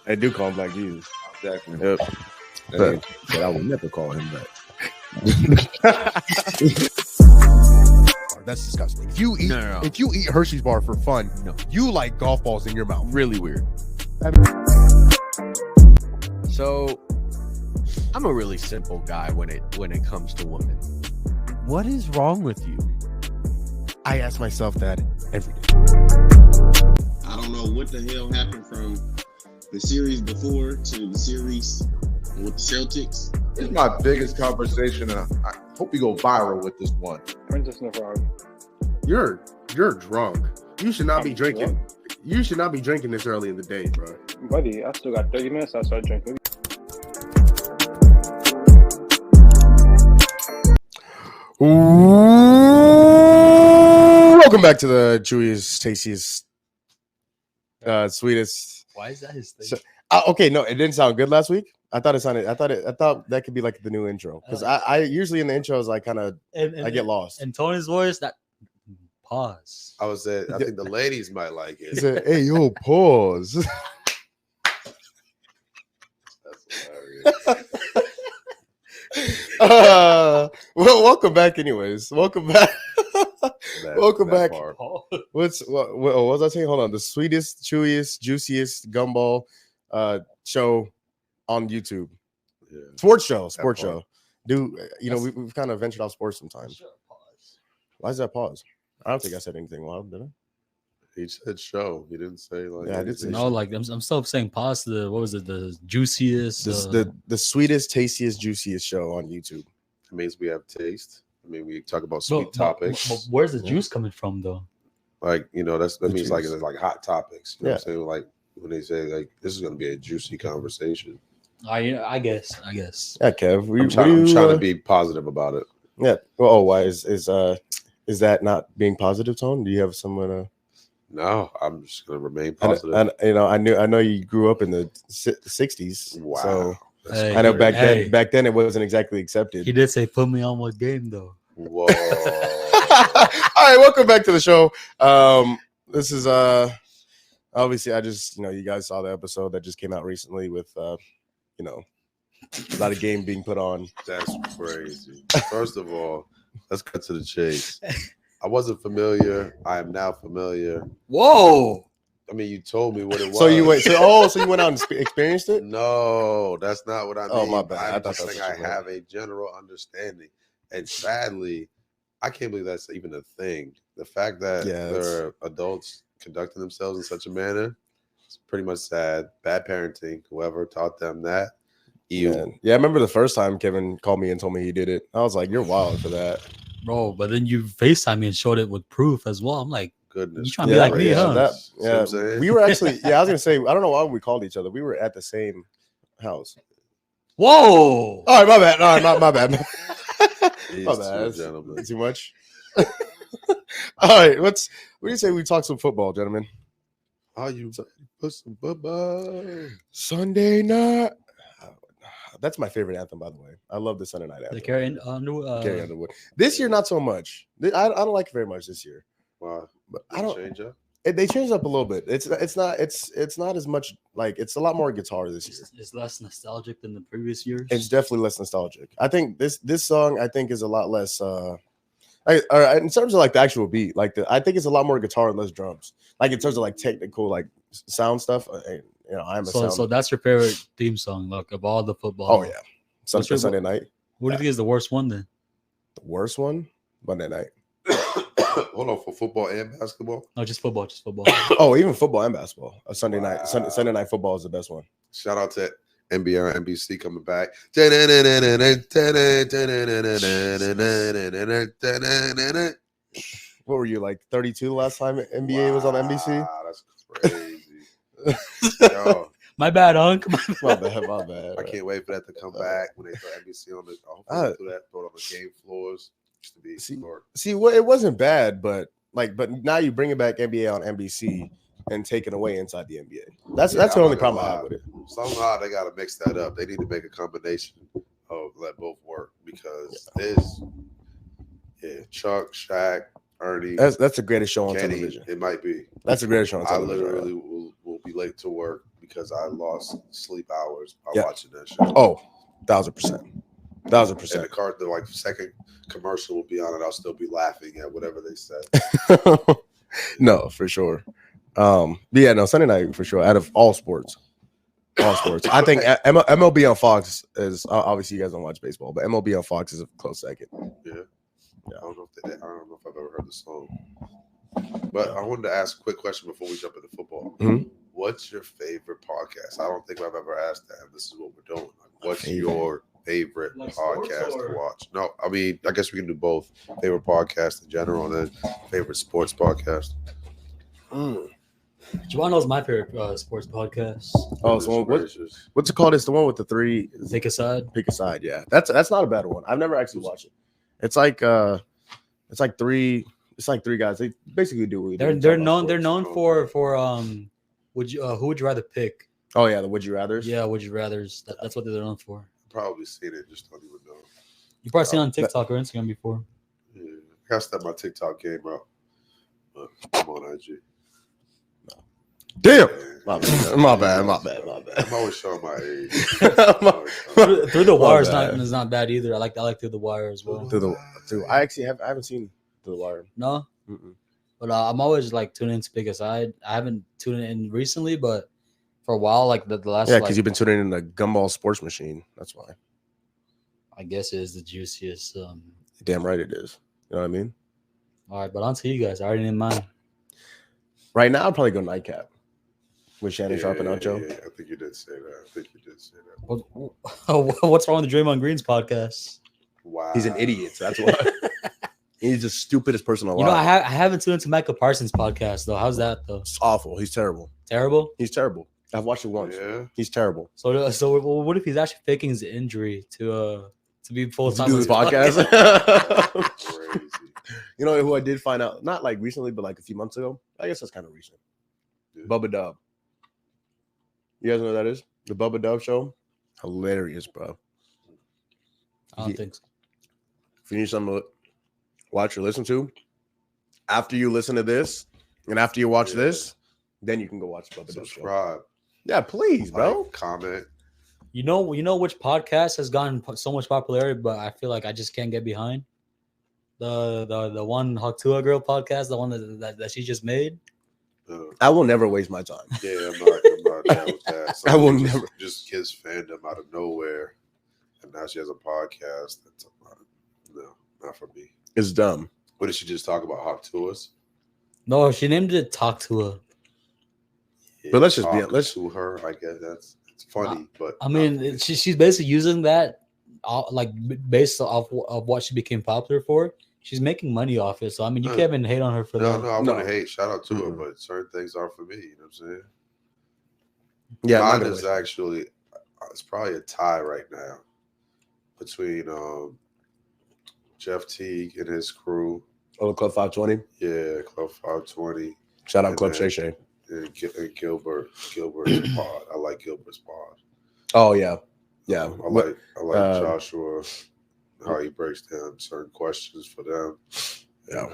They do call him Black Jesus. Definitely. Yep. But I will never call him that. That's disgusting. If you eat, No. if you eat Hershey's bar for fun, you like golf balls in your mouth. Really weird. So, I'm a really simple guy when it comes to women. What is wrong with you? I ask myself that every day. I don't know what the hell happened from the series before to the series with the Celtics. It's my biggest conversation, and I hope we go viral with this one. Princess and the Frog. You're drunk. You should not be drinking. You should not be drinking this early in the day, bro. Buddy, I still got 30 minutes. I start drinking. Welcome back to the chewiest, tastiest, sweetest. Why is that his thing? Okay, no, it didn't sound good last week. I thought that could be like the new intro because I usually in the intros I kind of I get lost. And Tony's voice, that pause. I think the ladies might like it. He said, "Hey, yo, pause." That's hilarious. Well, welcome back. Anyways, welcome back. Welcome back. Part. What was I saying? Hold on. The sweetest, chewiest, juiciest gumball show on YouTube. Yeah. Sports show. We've kind of ventured off sports sometimes. Why is that pause? I don't think I said anything wild, did I? He said show. He didn't say like. Yeah, I did say No, like I'm still saying pause. What was it? The juiciest. The sweetest, tastiest, juiciest show on YouTube. It means we have taste. I mean, we talk about sweet topics. But where's the juice coming from, though? Like, that means juice. like it's like hot topics. You know what I'm Yeah. saying? Like when they say like this is gonna be a juicy conversation. I guess. Yeah, Kev. I'm trying to be positive about it. Yeah. Well, why is that not being positive, Tone? Do you have someone? No, I'm just gonna remain positive. I know you grew up in the '60s. Wow. So Hey, I know back then it wasn't exactly accepted. He did say, "Put me on my game," though. Whoa. All right, welcome back to the show. This is obviously I just you guys saw the episode that just came out recently with a lot of game being put on. That's crazy. First of all, let's cut to the chase. I wasn't familiar. I am now familiar. Whoa! I mean, you told me what it was. So you went out and experienced it? No, that's not what I mean. Oh, my bad. I I'm thought just that's saying what you I have a general understanding. And sadly, I can't believe that's even a thing. The fact that there are adults conducting themselves in such a manner, it's pretty much sad. Bad parenting. Whoever taught them that. Yeah, I remember the first time Kevin called me and told me he did it. I was like, "You're wild for that, bro." But then you FaceTime me and showed it with proof as well. I'm like, goodness. You trying to be like me, huh? We were actually. Yeah, I was gonna say. I don't know why we called each other. We were at the same house. Whoa! All right, my bad. All right, my bad. My bad. Gentlemen. Too much. All right, what do you say we talk some football, gentlemen? Are you ready for some football? Sunday night. That's my favorite anthem, by the way. I love the Sunday night anthem. The Carrie Underwood. This year, not so much. I don't like it very much this year. Wow. But I don't change up. They changed up a little bit. It's not as much like it's a lot more guitar this year. It's less nostalgic than the previous years. It's definitely less nostalgic. I think this song is a lot less. In terms of like the actual beat, I think it's a lot more guitar and less drums. Like in terms of like technical like sound stuff. So that's your favorite theme song, like of all the football. Oh yeah, Sunday night. What do you think is the worst one then? The worst one, Monday night. Hold on, for football and basketball? No, just football. Oh, even football and basketball. Sunday night night football is the best one. Shout out to NBA or NBC coming back. What were you like 32 last time NBA was on NBC? That's crazy. Yo, my bad, Unc. My bad. I can't wait for that to come back when they throw NBC on the. Hopefully throw it on the game floors. Just to be it wasn't bad, but now you bring it back NBA on NBC and take it away inside the NBA. That's the only problem I have with it. Somehow they got to mix that up. They need to make a combination of let both work because Chuck, Shaq, Ernie. That's the greatest show on Kenny, television. It might be. That's the greatest show on television. I literally will be late to work because I lost sleep hours by watching that show. Oh, 1,000%. 1,000%. And the second commercial will be on it. I'll still be laughing at whatever they said. No, for sure. But yeah, no, Sunday night for sure. Out of all sports, I think MLB on Fox is obviously you guys don't watch baseball, but MLB on Fox is a close second. Yeah. I don't know if I've ever heard the song. But I wanted to ask a quick question before we jump into football. Mm-hmm. What's your favorite podcast? I don't think I've ever asked that. This is what we're doing. What's your favorite podcast to watch? No, I mean, I guess we can do both. Favorite podcast in general, and then favorite sports podcast. Juwan knows my favorite sports podcast. Oh, so what's it called? It's the one with the three. Pick a side. Pick a side. Yeah, that's not a bad one. I've never actually watched it. It's like three guys. They basically do. They're known for who would you rather pick? Oh yeah, the would you rather's. Yeah, would you rather's. That's what they're known for. Probably seen it, just don't even know. You've probably seen it on TikTok or Instagram before. Yeah, I gotta step my TikTok game up. I'm on IG. Damn, my bad. I'm always showing my age. Through the Wire is not bad either. I like Through the Wire as well. I actually haven't seen Through the Wire. No, but I'm always like tuning in to Pick a Side. I haven't tuned in recently, but for a while, like the last. Yeah, because you've been tuning in the Gumball Sports Machine. That's why. I guess it is the juiciest. Damn right it is. You know what I mean? All right, but on to you guys. I already named mine. Right now, I'd probably go Nightcap with Shannon Sharp and Ocho. Yeah, I think you did say that. What's wrong with the Draymond Green's podcast? Wow, he's an idiot. So that's why he's the stupidest person alive. You know, I haven't tuned into Michael Parsons' podcast though. How's that though? It's awful. He's terrible. Terrible. He's terrible. I've watched it once. Yeah, he's terrible. So what if he's actually faking his injury to be full time on this podcast? Crazy. You know who I did find out? Not like recently, but like a few months ago. I guess that's kind of recent. Yeah. Bubba Dub. You guys know who that is? The Bubba Dub Show. Hilarious, bro. I don't think so. If you need something to watch or listen to, after you listen to this and after you watch this, then you can go watch Bubba Dub Show. Subscribe. Yeah, please, bro. Comment. You know which podcast has gotten so much popularity, but I feel like I just can't get behind the one Haktua Girl podcast, the one that she just made. I will never waste my time. Yeah, I'm not down with that. I will never just kids fandom out of nowhere, and now she has a podcast. That's not for me. It's dumb. What did she just talk about? Haktuas? No, she named it Talk to Her. Yeah, but let's to her. I guess it's funny, but I mean, she's basically using that like based off of what she became popular for. She's making money off it, so I mean, you can't even hate on her for that. No, I'm gonna hate. Shout out to her, but certain things aren't for me. You know what I'm saying? Yeah, mine is actually. It's probably a tie right now between Jeff Teague and his crew. Oh, Club 520. Yeah, Club 520. Shout out Club Shay Shay. And Gilbert's pod. I like Gilbert's pod. Oh yeah. I like Joshua. How he breaks down certain questions for them. Yeah.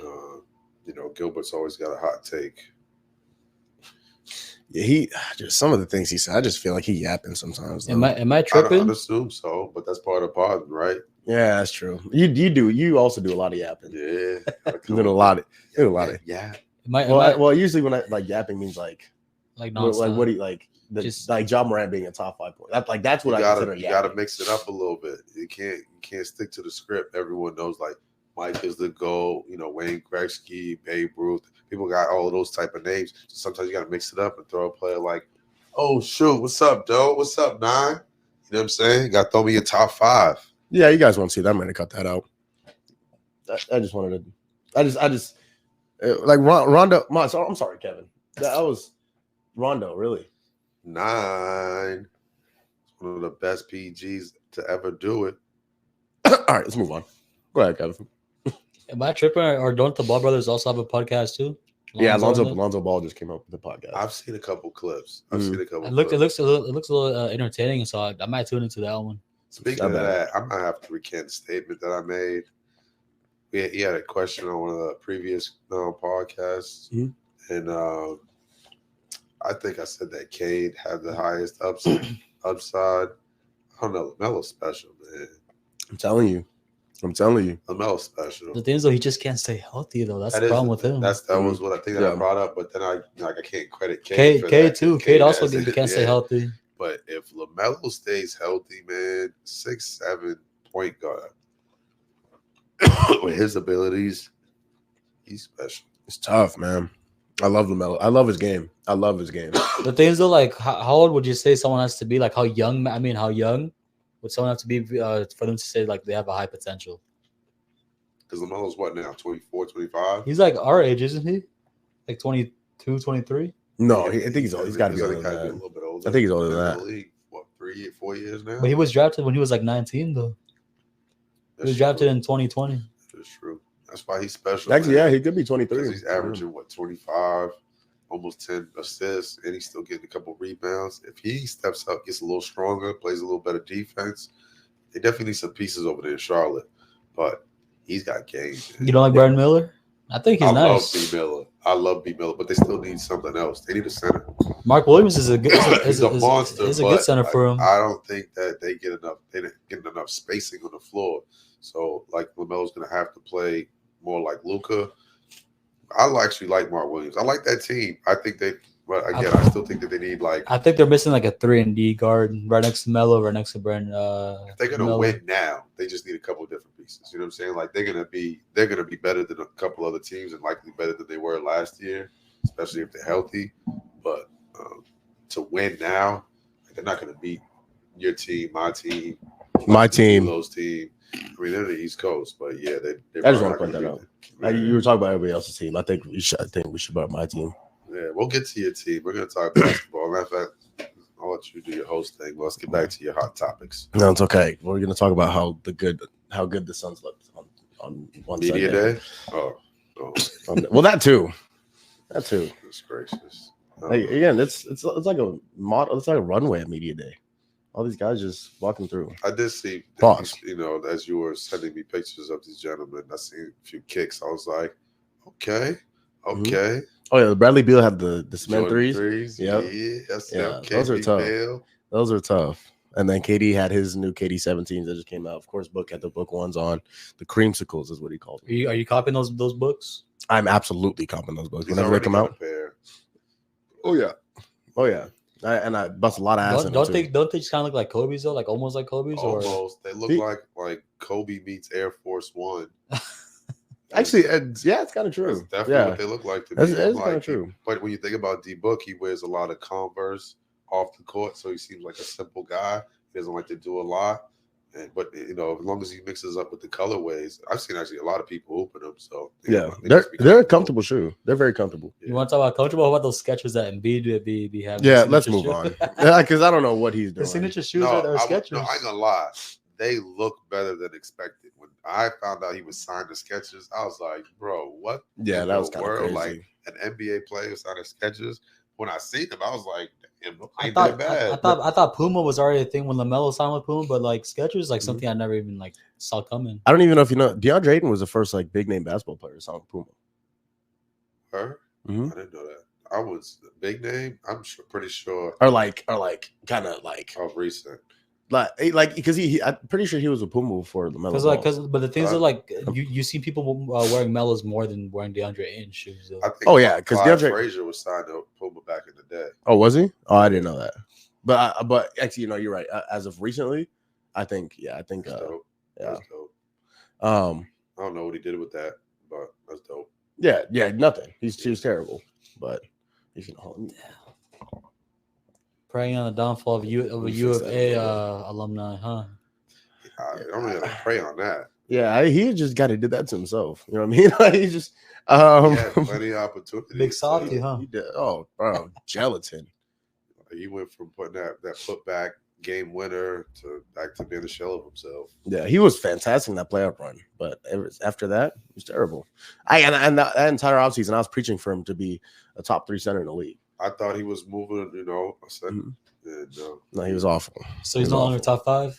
And, Gilbert's always got a hot take. Yeah, he just some of the things he said. I just feel like he yapping sometimes. Am I tripping? I assume so, but that's part of pod, right? Yeah, that's true. You also do a lot of yapping. Yeah, you do a lot of yeah. Well, usually when I like yapping means like nonstop. Like what do you like? Just like John Morant being a top 5 point. That's what I consider. You gotta mix it up a little bit. You can't stick to the script. Everyone knows like Mike is the GOAT, Wayne Gretzky, Babe Ruth. People got all of those type of names. So sometimes you gotta mix it up and throw a player like, oh shoot, what's up, Doe? What's up, Nine? You know what I'm saying? You gotta throw me a top 5. Yeah, you guys want to see that? I'm gonna cut that out. I just wanted to. I just like Rondo. I'm sorry, Kevin. That was Rondo, really. 9. One of the best PGs to ever do it. All right, let's move on. Go ahead, Kevin. Am I tripping, or don't the Ball brothers also have a podcast too? Lonzo Ball just came up with the podcast. I've seen a couple clips. It looks a little entertaining, so I might tune into that one. Speaking of that, I might have to recant a statement that I made. He had a question on one of the previous podcasts, and I think I said that Cade had the highest upside. I don't know. LaMelo's special, man. I'm telling you. LaMelo's special. The thing is, though, he just can't stay healthy, though. That's the problem with him. That was what I think that I brought up, but then I can't credit Cade for Cade that. too. Cade also can't stay healthy. But if LaMelo stays healthy, man, 6'7" point guard with his abilities, he's special. It's tough, man. I love LaMelo. I love his game. The thing is, though, like, how old would you say someone has to be? Like, how young? I mean, how young would someone have to be for them to say, like, they have a high potential? Because LaMelo's what now? 24, 25? He's like our age, isn't he? Like 22, 23? No, I think he's got to be older than that. A little bit older. I think he's older than that. League, what, 4 years now? But he was drafted when he was like 19, though. He was drafted in 2020. That's true. That's why he's special. Actually, yeah, he could be 23. He's averaging, 25, almost 10 assists, and he's still getting a couple rebounds. If he steps up, gets a little stronger, plays a little better defense, they definitely need some pieces over there in Charlotte. But he's got game. You don't like Brandon Miller? I think he's nice. I love B. Miller, but they still need something else. They need a center. Mark Williams is a good he's a monster. He's a good center for him. I don't think that they get enough. They didn't get enough spacing on the floor. So like LaMelo's going to have to play more like Luka. I actually like Mark Williams. I like that team. I think they. But again, I still think that they need like. I think they're missing like a 3-and-D guard right next to Melo, right next to Brandon. If they're gonna win now, they just need a couple of different pieces. You know what I'm saying? Like they're gonna be better than a couple other teams and likely better than they were last year, especially if they're healthy. But to win now, they're not gonna beat your team, my team, those team. I mean, they're the East Coast, but yeah, they I just want to point that out. You were talking about everybody else's team. I think we should put up my team. Yeah, we'll get to your team. We're going to talk basketball. Matter of fact, I'll let you do your host thing. Let's get back to your hot topics. No, it's okay. We're going to talk about how good the Suns looked on Media Sunday. Day. Oh. Well, that too. That's gracious. Like, again, it's like a model. It's like a runway at Media Day. All these guys just walking through. I did see, you know, as you were sending me pictures of these gentlemen, I seen a few kicks. I was like, okay. Mm-hmm. Oh yeah, Bradley Beal had the cement threes. Yep. Yeah, those are tough. Those are tough. And then KD had his new KD 17s that just came out. Of course, Book had the Book ones on. The creamsicles is what he called them. Are you copying those books? I'm absolutely copying those books whenever they come out. Oh yeah. I bust a lot of ass. Don't they just kind of look like Kobe's though? Like almost like Kobe's? Almost. They look like Kobe meets Air Force One. Actually, yeah, it's kind of true. That's definitely what they look like to me. It's kind of true. But when you think about D-Book, he wears a lot of Converse off the court, so he seems like a simple guy. He doesn't like to do a lot. But, you know, as long as he mixes up with the colorways, I've seen actually a lot of people hooping them. So, yeah, they're a comfortable shoe. They're very comfortable. You want to talk about comfortable? How about those sketches that Embiid be having? Yeah, let's move on. Because I don't know what he's doing. The signature shoes are sketches. No, I ain't gonna lie. They look better than expected. When I found out he was signed to Skechers, I was like, bro, what? Yeah, that was kind of crazy. Like an NBA player signed to Skechers. When I seen them, I was like, damn, I thought Puma was already a thing when LaMelo signed with Puma, but like Skechers is like something I never even like saw coming. I don't even know if you know, DeAndre Ayton was the first like big name basketball player to sign with Puma. Her? Mm-hmm. I didn't know that. I was the big name. I'm pretty sure. Or kind of of recent. Like because I'm pretty sure he was a Puma before LaMelo. But the things are like you see people wearing Melos more than wearing DeAndre Ayton shoes. I think because DeAndre Frazier was signed to Puma back in the day. Oh, was he? Oh, I didn't know that. But actually, you know, you're right. As of recently, I think that's dope. Yeah, that's dope. I don't know what he did with that, but that's dope. Yeah, nothing. He was terrible, but you can hold him. Preying on the downfall of a U of A alumni, huh? I don't really have to pray on that. Yeah, he just got to do that to himself. You know what I mean? Like, he just he had plenty of opportunities. Big softy, huh? He did. Oh, bro, gelatin. He went from putting that putback game winner to back to being a shell of himself. Yeah, he was fantastic in that playoff run, but after that, he was terrible. And that entire offseason, I was preaching for him to be a top 3 center in the league. I thought he was moving, you know. I said, no, he was awful. So he's no longer top 5?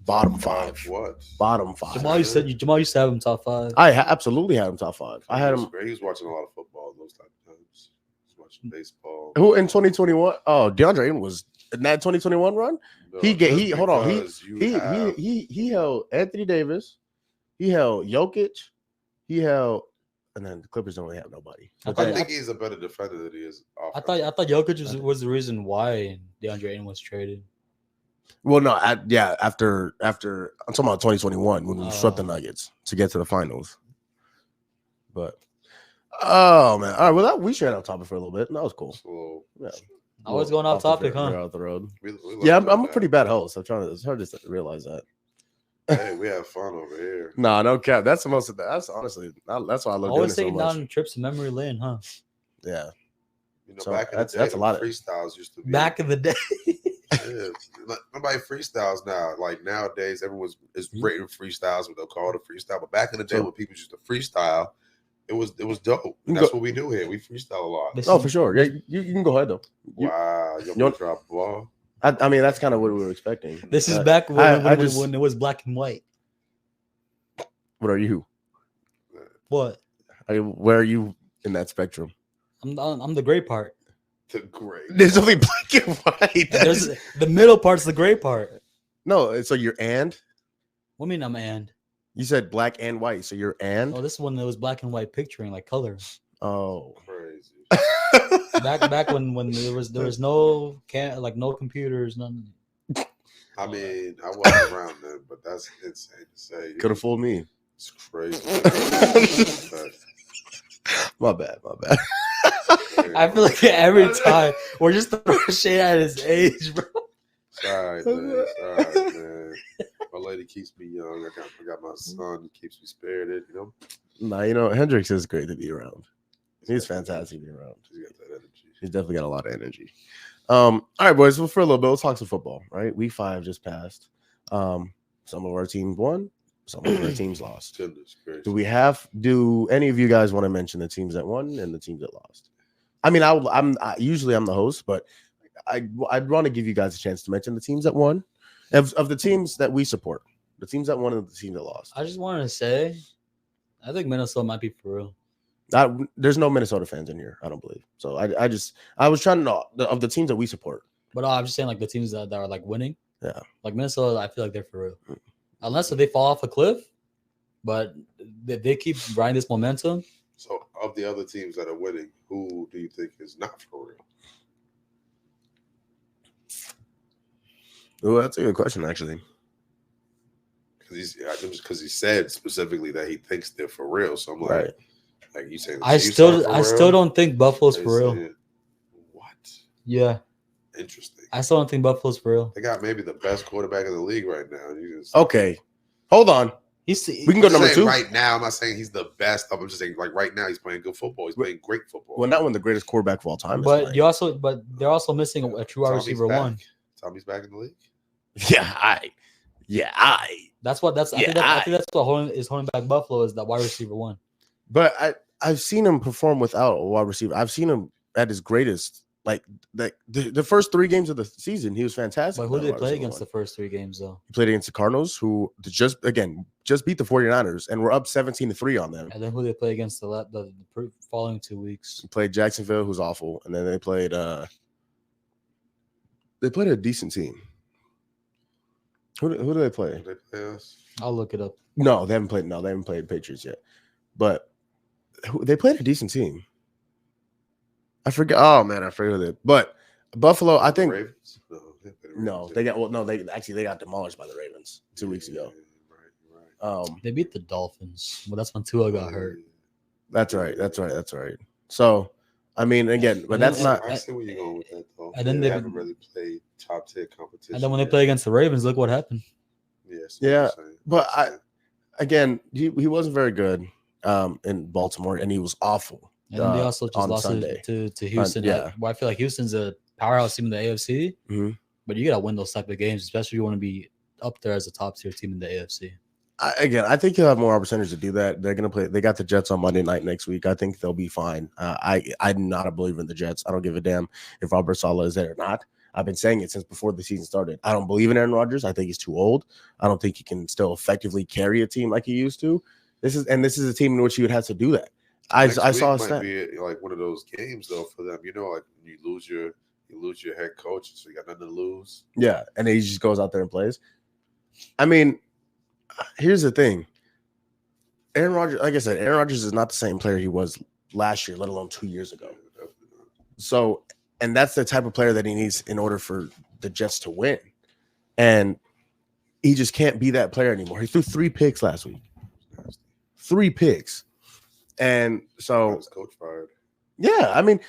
Bottom 5. What? Bottom 5. Jamal used to have him top 5. I absolutely had him top 5. I had him. He was watching a lot of football those type of times. much baseball. Who in 2021? Oh, DeAndre Ayton was in that 2021 run. No, He hold on. because He held Anthony Davis. He held Jokic. He held, and then the Clippers don't really have nobody. I think he's a better defender than he is. I thought Jokic was the reason why DeAndre Ayton was traded. Well, no, after I'm talking about 2021 when we swept the Nuggets to get to the finals. But oh man, all right. Well, we shared our topic for a little bit, and that was cool. So, Yeah, Always going off topic, huh? Off the road. we Yeah, love I'm a that. pretty bad host. It's hard to realize that. Hey, we have fun over here. No, no cap. That's the most of that. That's honestly that's why I love doing Always it so taking much. down trips to memory lane, huh? Yeah. You know, So back in the day, that's a lot of freestyles used to be Back in the day. Yeah, nobody freestyles now. Like nowadays, everyone's is written freestyles, what they'll call it a freestyle. But back in the day, when people used to freestyle, it was dope. And that's what we do here. We freestyle a lot. This Oh, is- for sure. Yeah, you can go ahead though. Wow, you you drop the ball. I mean, that's kind of what we were expecting. This is back when, I when it was black and white. What are you? What? Where are you in that spectrum? I'm the gray part. The great. There's only black and white. There's the middle part's the gray part. No, so you're and What do you mean I'm and? you said black and white, so you're and Oh, this one that was black and white picturing like color. oh. Crazy. Back when there was no no computers, none. I mean, I wasn't around then, but that's insane to say. Could have fooled me. It's crazy. My bad. I feel like every time we're just throwing shade at his age, bro. Sorry, man. My lady keeps me young. I got my son. He keeps me spirited, you know? Nah, Hendrix is great to be around. He's fantastic to be around. He's got that energy. He's definitely got a lot of energy. All right, boys. Well, for a little bit, let's talk some football, right? Week 5 just passed. Some of our teams won. Some of our teams lost. Goodness gracious. Do any of you guys want to mention the teams that won and the teams that lost? I mean, I'm usually the host, but I'd want to give you guys a chance to mention the teams that won of the teams that we support, the teams that won and the teams that lost. I just wanted to say, I think Minnesota might be for real. There's no Minnesota fans in here, I don't believe. So I was trying to know of the teams that we support. But I'm just saying, like the teams that are like winning. Yeah, like Minnesota, I feel like they're for real. Unless they fall off a cliff, but they keep riding this momentum. So, of the other teams that are winning, who do you think is not for real? Oh, that's a good question, actually. Because he said specifically that he thinks they're for real. So I'm like, like you saying, I still don't think Buffalo's for real. What? Yeah. Interesting. I still don't think Buffalo's for real. They got maybe the best quarterback in the league right now. Okay, hold on. We can go number 2 right now. I'm not saying he's the best. I'm just saying like right now he's playing good football. He's playing great football. Well, not when the greatest quarterback of all time. But they're also missing a true wide receiver back. one. Tommy's back in the league. I think that's what is holding back Buffalo is that wide receiver one. But I've seen him perform without a wide receiver. I've seen him at his greatest. Like the first 3 games of the season, he was fantastic. But who did they play against the first 3 games though? He played against the Cardinals, who just beat the 49ers, and we're up 17-3 on them. And then who they play against the following 2 weeks? He played Jacksonville, who's awful, and then they played a decent team. Who do they play? Did they play us? I'll look it up. No, they haven't played Patriots yet. But they played a decent team. I forget. Oh man, I forget who they. But Buffalo, I think. Ravens? They got demolished by the Ravens 2 weeks ago. Right. They beat the Dolphins. Well, that's when Tua got hurt. That's right. So, I mean, again, but that's not. I see where you're going with that, though. And then they haven't really played top tier competition. And then when they play against the Ravens, look what happened. Yes. Yeah, but he wasn't very good in Baltimore, and he was awful. And then they also just lost to Houston. Well, I feel like Houston's a powerhouse team in the AFC, but you got to win those type of games, especially if you want to be up there as a top tier team in the AFC. I think he'll have more opportunities to do that. They're going to play. They got the Jets on Monday night next week. I think they'll be fine. I'm not a believer in the Jets. I don't give a damn if Robert Saleh is there or not. I've been saying it since before the season started. I don't believe in Aaron Rodgers. I think he's too old. I don't think he can still effectively carry a team like he used to. This is a team in which he would have to do that. I Next saw a week might stat. be like one of those games though for them. You know, like you lose your head coach, so you got nothing to lose. Yeah, and then he just goes out there and plays. I mean, here's the thing. Aaron Rodgers, like I said, Aaron Rodgers is not the same player he was last year, let alone 2 years ago. So, and that's the type of player that he needs in order for the Jets to win. And he just can't be that player anymore. He threw 3 picks last week. 3 picks. And so his coach fired. Yeah, I mean,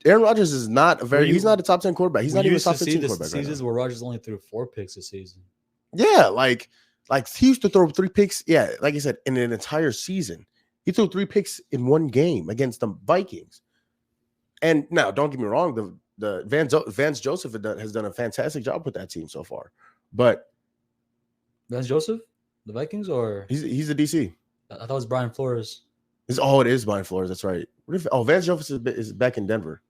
Aaron Rodgers is not a very. He's not a top 10 quarterback. He's not even a top 15 quarterback. Seasons right where Rodgers only threw 4 picks this season. Yeah, like he used to throw 3 picks. Yeah, like I said, in an entire season, he threw 3 picks in one game against the Vikings. And now, don't get me wrong, the Vance Joseph has done a fantastic job with that team so far. But Vance Joseph, the Vikings, or he's a DC. I thought it was Brian Flores. It is Brian Flores. That's right. Vance Joseph is back in Denver,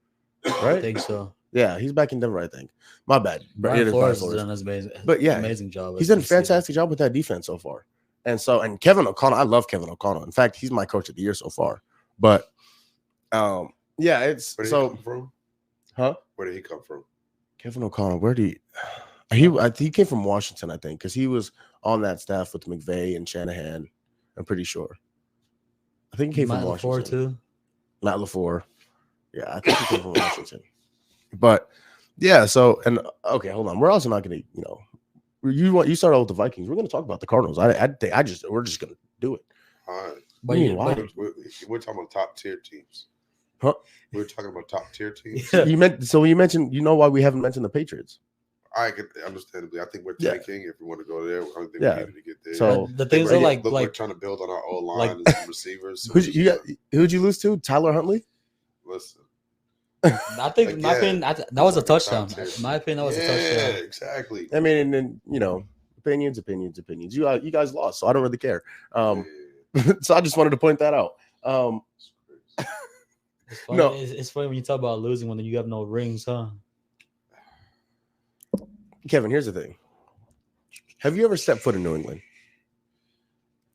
right? I think so. Yeah, he's back in Denver, I think. My bad. Brian Flores has done amazing job. He's done a fantastic job with that defense so far. And Kevin O'Connell, I love Kevin O'Connell. In fact, he's my coach of the year so far. But yeah, it's Where did so he come from? Huh? Where did he come from? Kevin O'Connell, where did he came from Washington, I think, because he was on that staff with McVay and Shanahan, I'm pretty sure. I think he came from Washington. LaFleur too. Matt LaFleur. Yeah, I think he came from Washington. But yeah, so and okay, hold on. We're also not going to, you start out with the Vikings. We're going to talk about the Cardinals. We're just going to do it. All right. But we're talking about top tier teams. Huh? We're talking about top tier teams. Yeah. You mentioned. You know why we haven't mentioned the Patriots? I can understandably. I think we're tanking if we want to go there. I don't think we needed to get there. So the things are like we're trying to build on our old line and some receivers. So who'd you lose to? Tyler Huntley? Listen. I think, in my opinion, that was a touchdown. In my opinion, that was a touchdown. Yeah, exactly. I mean, and then opinions. You guys lost, so I don't really care. So I just wanted to point that out. It's funny. No, it's funny when you talk about losing when you have no rings, huh? Kevin, here's the thing. Have you ever stepped foot in New England?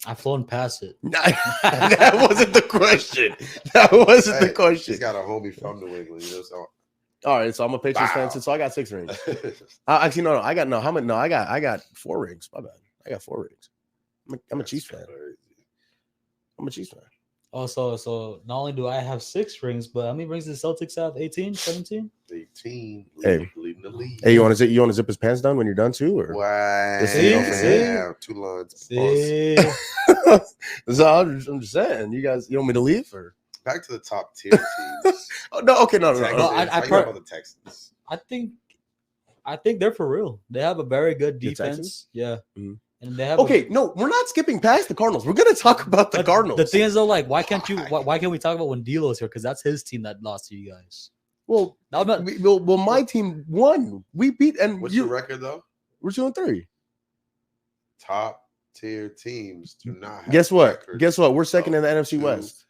I've flown past it. That wasn't the question. That wasn't the question. He's got a homie from New England, so. All right, so I'm a Patriots fan, so I got 6 rings. Actually, no, I got 4 rings. My bad. I got 4 rings. I'm a Chiefs fan. I'm a Chiefs fan. Also, so not only do I have 6 rings, but how many rings does the Celtics have? 18, 17? 18. Leading the league. Hey, you want to zip his pants down when you're done too, or? Wow. See? Yeah, 2 lines. So I'm just saying, you want me to leave or? Back to the top tier teams. Oh, no, okay, no. I about the Texans. I think they're for real. They have a very good defense. Yeah. Mm-hmm. And they have no, we're not skipping past the Cardinals. We're gonna talk about the Cardinals. The thing is though, like, why can't we talk about when D'Lo's here? Because that's his team that lost to you guys. Well, my team won. We beat and what's your record though? We're 2-3. Top tier teams do not have Guess what? We're second in the NFC West.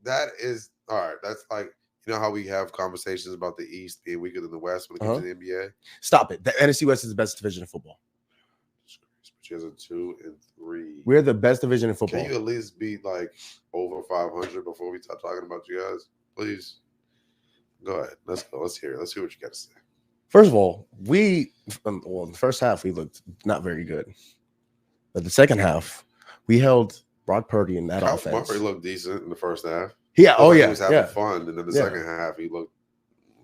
That is all right. That's like, you know how we have conversations about the East being weaker than the West when it comes to the NBA? Stop it. The NFC West is the best division of football. She has a 2 and 3. We're the best division in football. Can you at least be like over 500 before we start talking about you guys? Please. Go ahead. Let's go. Let's hear it. Let's see what you got to say. First of all, in the first half, we looked not very good. But the second half, we held Brock Purdy in that offense. Murray looked decent in the first half. Yeah. Oh, yeah. He was having fun. And then the second half, he looked.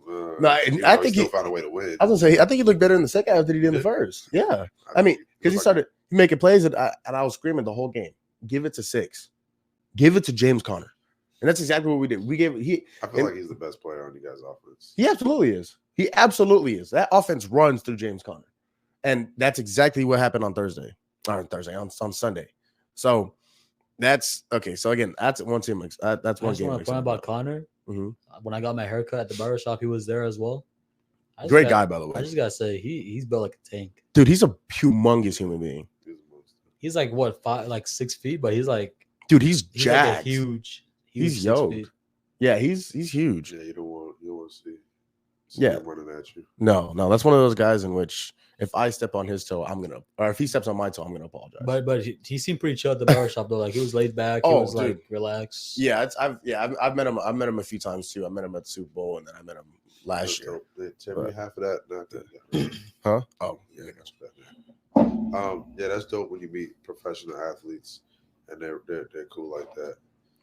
I think he still found a way to win. I was gonna say, I think he looked better in the second half than he did in the first. Yeah. I mean, because he started making plays and I was screaming the whole game. Give it to 6. Give it to James Conner. And that's exactly what we did. I feel like he's the best player on you guys' offense. He absolutely is. He absolutely is. That offense runs through James Conner. And that's exactly what happened on Sunday. So that's okay. So again, that's one team. That's one game. I just want to point about Conner. Mm-hmm. When I got my haircut at the barbershop, he was there as well. Great guy, by the way. I just gotta say, he's built like a tank. Dude, he's a humongous human being. He's like 6 feet, but he's like, dude, he's jacked. Like huge. He's yoked. Yeah, he's huge. Yeah, you don't want to see him running at you. No, that's one of those guys in which if I step on his toe, or if he steps on my toe, I'm gonna apologize. But he seemed pretty chill at the barbershop though. Like he was laid back. He was like relaxed. Yeah, I've met him. I've met him a few times too. I met him at the Super Bowl, and then I met him last year. Tell me half of that. Not that. Huh? Oh, yeah. Yeah, that's dope when you meet professional athletes and they're cool like that.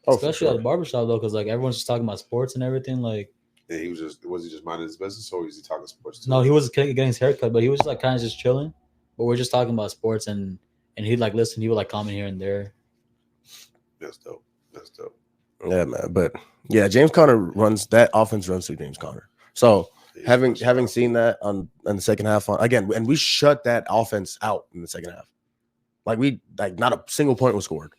Especially at the barbershop though, because like everyone's just talking about sports and everything. Like, and he was he just minding his business, or was he talking sports too? No, he was getting his haircut, but he was like kind of just chilling. But we're just talking about sports, and he'd like listen. He would like comment here and there. That's dope. That's dope. Yeah, man. But yeah, James Conner runs that offense runs through James Conner. So having seen that on the second half again, and we shut that offense out in the second half. Like not a single point was scored.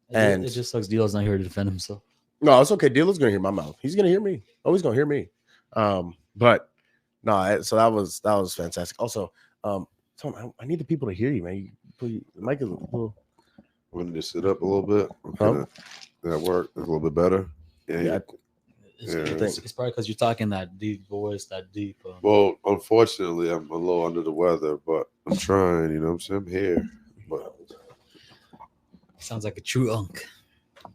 And it just sucks. D'Lo's not here to defend himself. No, it's okay. D'Lo's gonna hear my mouth. He's gonna hear me. Oh, he's gonna hear me. But no, so that was fantastic. Also, Tom, I need the people to hear you, man. The mic is a little. We need to sit up a little bit. That work is a little bit better. Yeah. It's probably because you're talking that deep voice, that deep. Well, unfortunately, I'm a little under the weather, but I'm trying. You know what I'm saying? I'm here. But sounds like a true unk.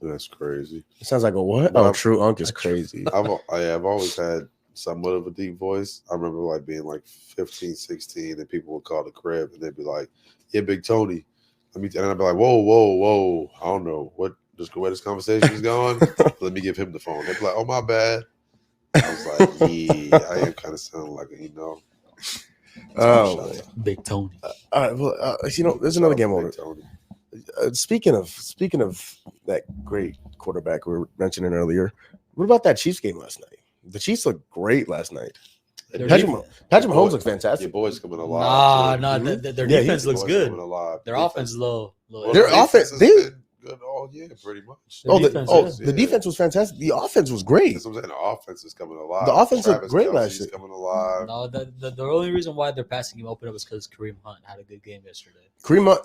That's crazy. It sounds like a what? But true unk is crazy. I've always had somewhat of a deep voice. I remember like being like 15, 16, and people would call the crib and they'd be like, "Yeah, Big Tony." And I'd be like, "Whoa. I don't know just the way this conversation is going. Let me give him the phone." They'd be like, "Oh, my bad." I was like, "Yeah, I am kind of sounding like a, Oh, Big Tony. All right. Well, there's another game over. Speaking of that great quarterback we were mentioning earlier, what about that Chiefs game last night? The Chiefs looked great last night. Patrick Mahomes looked fantastic. Your boys coming alive. Their defense looks good. Their offense is low. Their offense been good all year, pretty much. The defense was fantastic. The offense was great. That's what I'm saying. The offense is coming alive. The offense looked great last year. Coming alive. No, the only reason why their passing game opened up is because Kareem Hunt had a good game yesterday.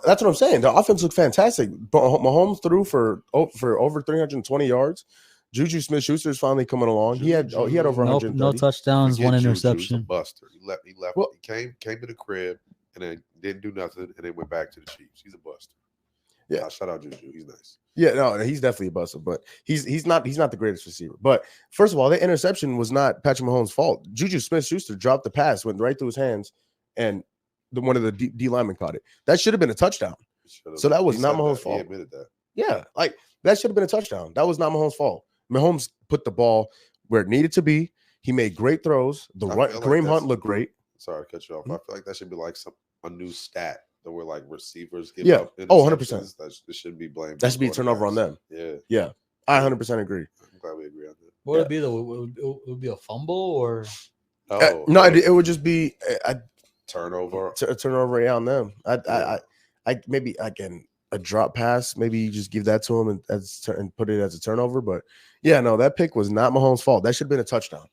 That's what I'm saying. The offense looked fantastic. Mahomes threw for over 320 yards. Juju Smith-Schuster is finally coming along. He had over 130. No touchdowns, one interception. Juju's a buster. He left. Well, he came to the crib and then didn't do nothing and then went back to the Chiefs. He's a buster. Yeah, shout out Juju. He's nice. Yeah, no, he's definitely a buster, but he's not the greatest receiver. But first of all, that interception was not Patrick Mahomes' fault. Juju Smith-Schuster dropped the pass, went right through his hands, and one of the D linemen caught it. That should have been a touchdown. So that was not Mahomes' fault. He admitted that. Yeah, like that should have been a touchdown. That was not Mahomes' fault. Mahomes put the ball where it needed to be. He made great throws. Kareem Hunt looked great. Sorry to cut you off. I feel like that should be like a new stat that where like receivers give up. 100%. That shouldn't be blamed. That should be a turnover on them. Yeah. I 100% agree. I'm glad we agree on that. What would it be though? It would be a fumble or no? It would just be a turnover. A turnover on them. I maybe again a drop pass. Maybe you just give that to him and put it as a turnover. But yeah, no, that pick was not Mahomes' fault. That should have been a touchdown.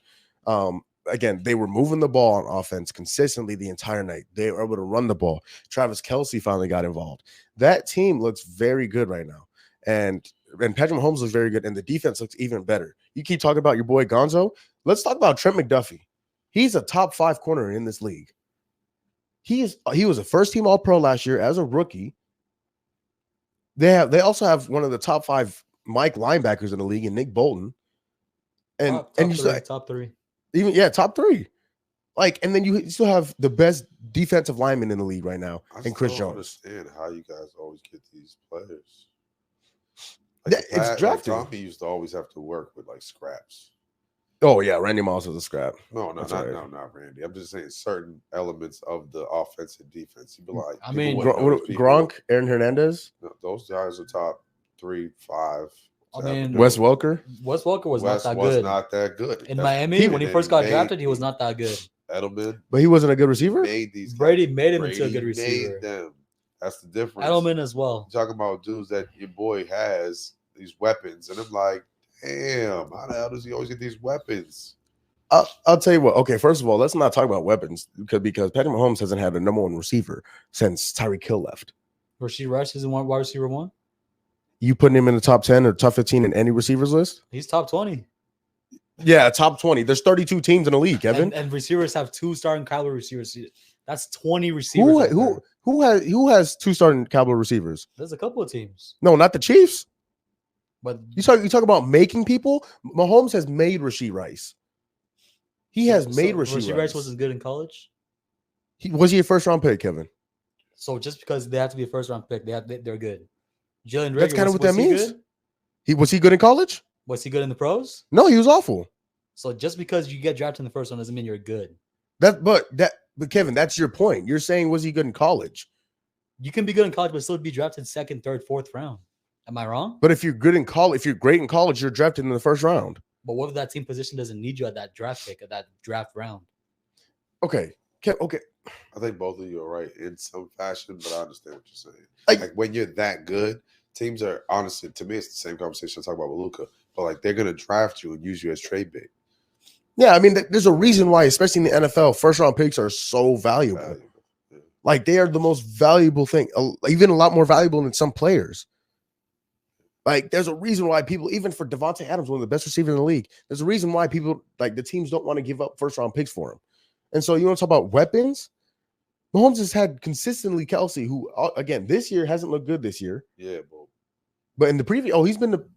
Again, they were moving the ball on offense consistently the entire night. They were able to run the ball. Travis Kelce finally got involved. That team looks very good right now. And Patrick Mahomes looks very good, and the defense looks even better. You keep talking about your boy Gonzo. Let's talk about Trent McDuffie. He's a top 5 corner in this league. He was a first-team All-Pro last year as a rookie. They also have one of the top 5 Mike linebackers in the league, and Nick Bolton. Top three. Top 3. And then you still have the best defensive lineman in the league right now, and Chris Jones. I understand how you guys always get these players. It's drafted. Tommy used to always have to work with scraps. Oh yeah, Randy Moss was a scrap. No, not Randy. I'm just saying certain elements of the offense and defense. You'd be like, Gronk, Aaron Hernandez. No, those guys are top 3, 5. Wes Welker. Wes Welker was not that good. In Miami, when he first got drafted, he was not that good. Edelman, but he wasn't a good receiver. Brady made him into a good receiver. That's the difference. Edelman as well. You're talking about dudes that your boy has these weapons, and I'm like, damn, how the hell does he always get these weapons? I'll tell you what. Okay, first of all, let's not talk about weapons because Patrick Mahomes hasn't had a number 1 receiver since Tyreek Hill left. Rasheed Rice isn't wide receiver 1. You putting him in the top 10 or top 15 in any receivers list? He's top 20. Yeah, top 20. There's 32 teams in the league, Kevin. And receivers have 2 starting caliber receivers. That's 20 receivers. Who has 2 starting caliber receivers? There's a couple of teams. No, not the Chiefs. But you talk about making people. Mahomes has made Rashee Rice. He has made Rashee Rice. Wasn't good in college. Was he a first round pick, Kevin? So just because they have to be a first round pick, they're good. Jalen Reagor, that's kind of what that means. Good? Was he good in college? Was he good in the pros? No, he was awful. So just because you get drafted in the first one doesn't mean you're good. But Kevin, that's your point. You're saying was he good in college? You can be good in college, but still be drafted second, third, fourth round. Am I wrong? But if you're good in college, if you're great in college, you're drafted in the first round. But what if that team position doesn't need you at that draft pick, at that draft round? Okay. Okay. I think both of you are right in some fashion, but I understand what you're saying. Like when you're that good, teams are honestly, to me, it's the same conversation I talk about with Luka. But like they're gonna draft you and use you as trade bait. Yeah, I mean, there's a reason why, especially in the NFL, first round picks are so valuable. Yeah. Like they are the most valuable thing, even a lot more valuable than some players. Like there's a reason why people, even for Devontae Adams, one of the best receivers in the league, there's a reason why people like the teams don't want to give up first round picks for him. And so you want to talk about weapons? Mahomes has had consistently Kelsey, who again this year hasn't looked good this year. Yeah, but in the previous,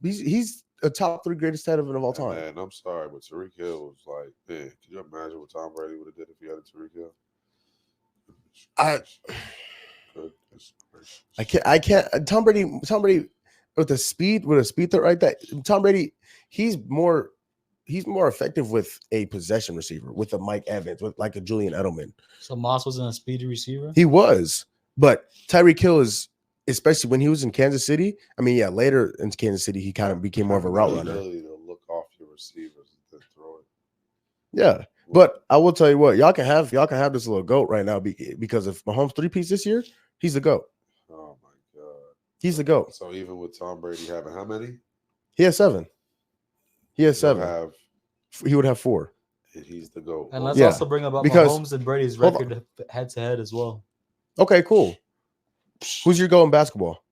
he's a top 3 greatest tight end of all time. Man, I'm sorry, but Tyreek Hill was like, man, can you imagine what Tom Brady would have did if he had a Tyreek Hill? I can't. Tom Brady with a speed threat right there. Tom Brady, he's more effective with a possession receiver, with a Mike Evans, with like a Julian Edelman. So Moss wasn't a speedy receiver? He was, but Tyreek Hill is, especially when he was in Kansas City. I mean, yeah, later in Kansas City, he kind of became more of a route runner. Ability to look off your receivers and throw it. Yeah, but I will tell you what, y'all can have this little GOAT right now because if Mahomes 3-piece this year, he's the GOAT. Oh my God, he's the GOAT. So even with Tom Brady having how many? He has 7. He has 7. He would have 4. And he's the GOAT. And let's also bring up Mahomes and Brady's record head to head as well. Okay, cool. Who's your GOAT in basketball?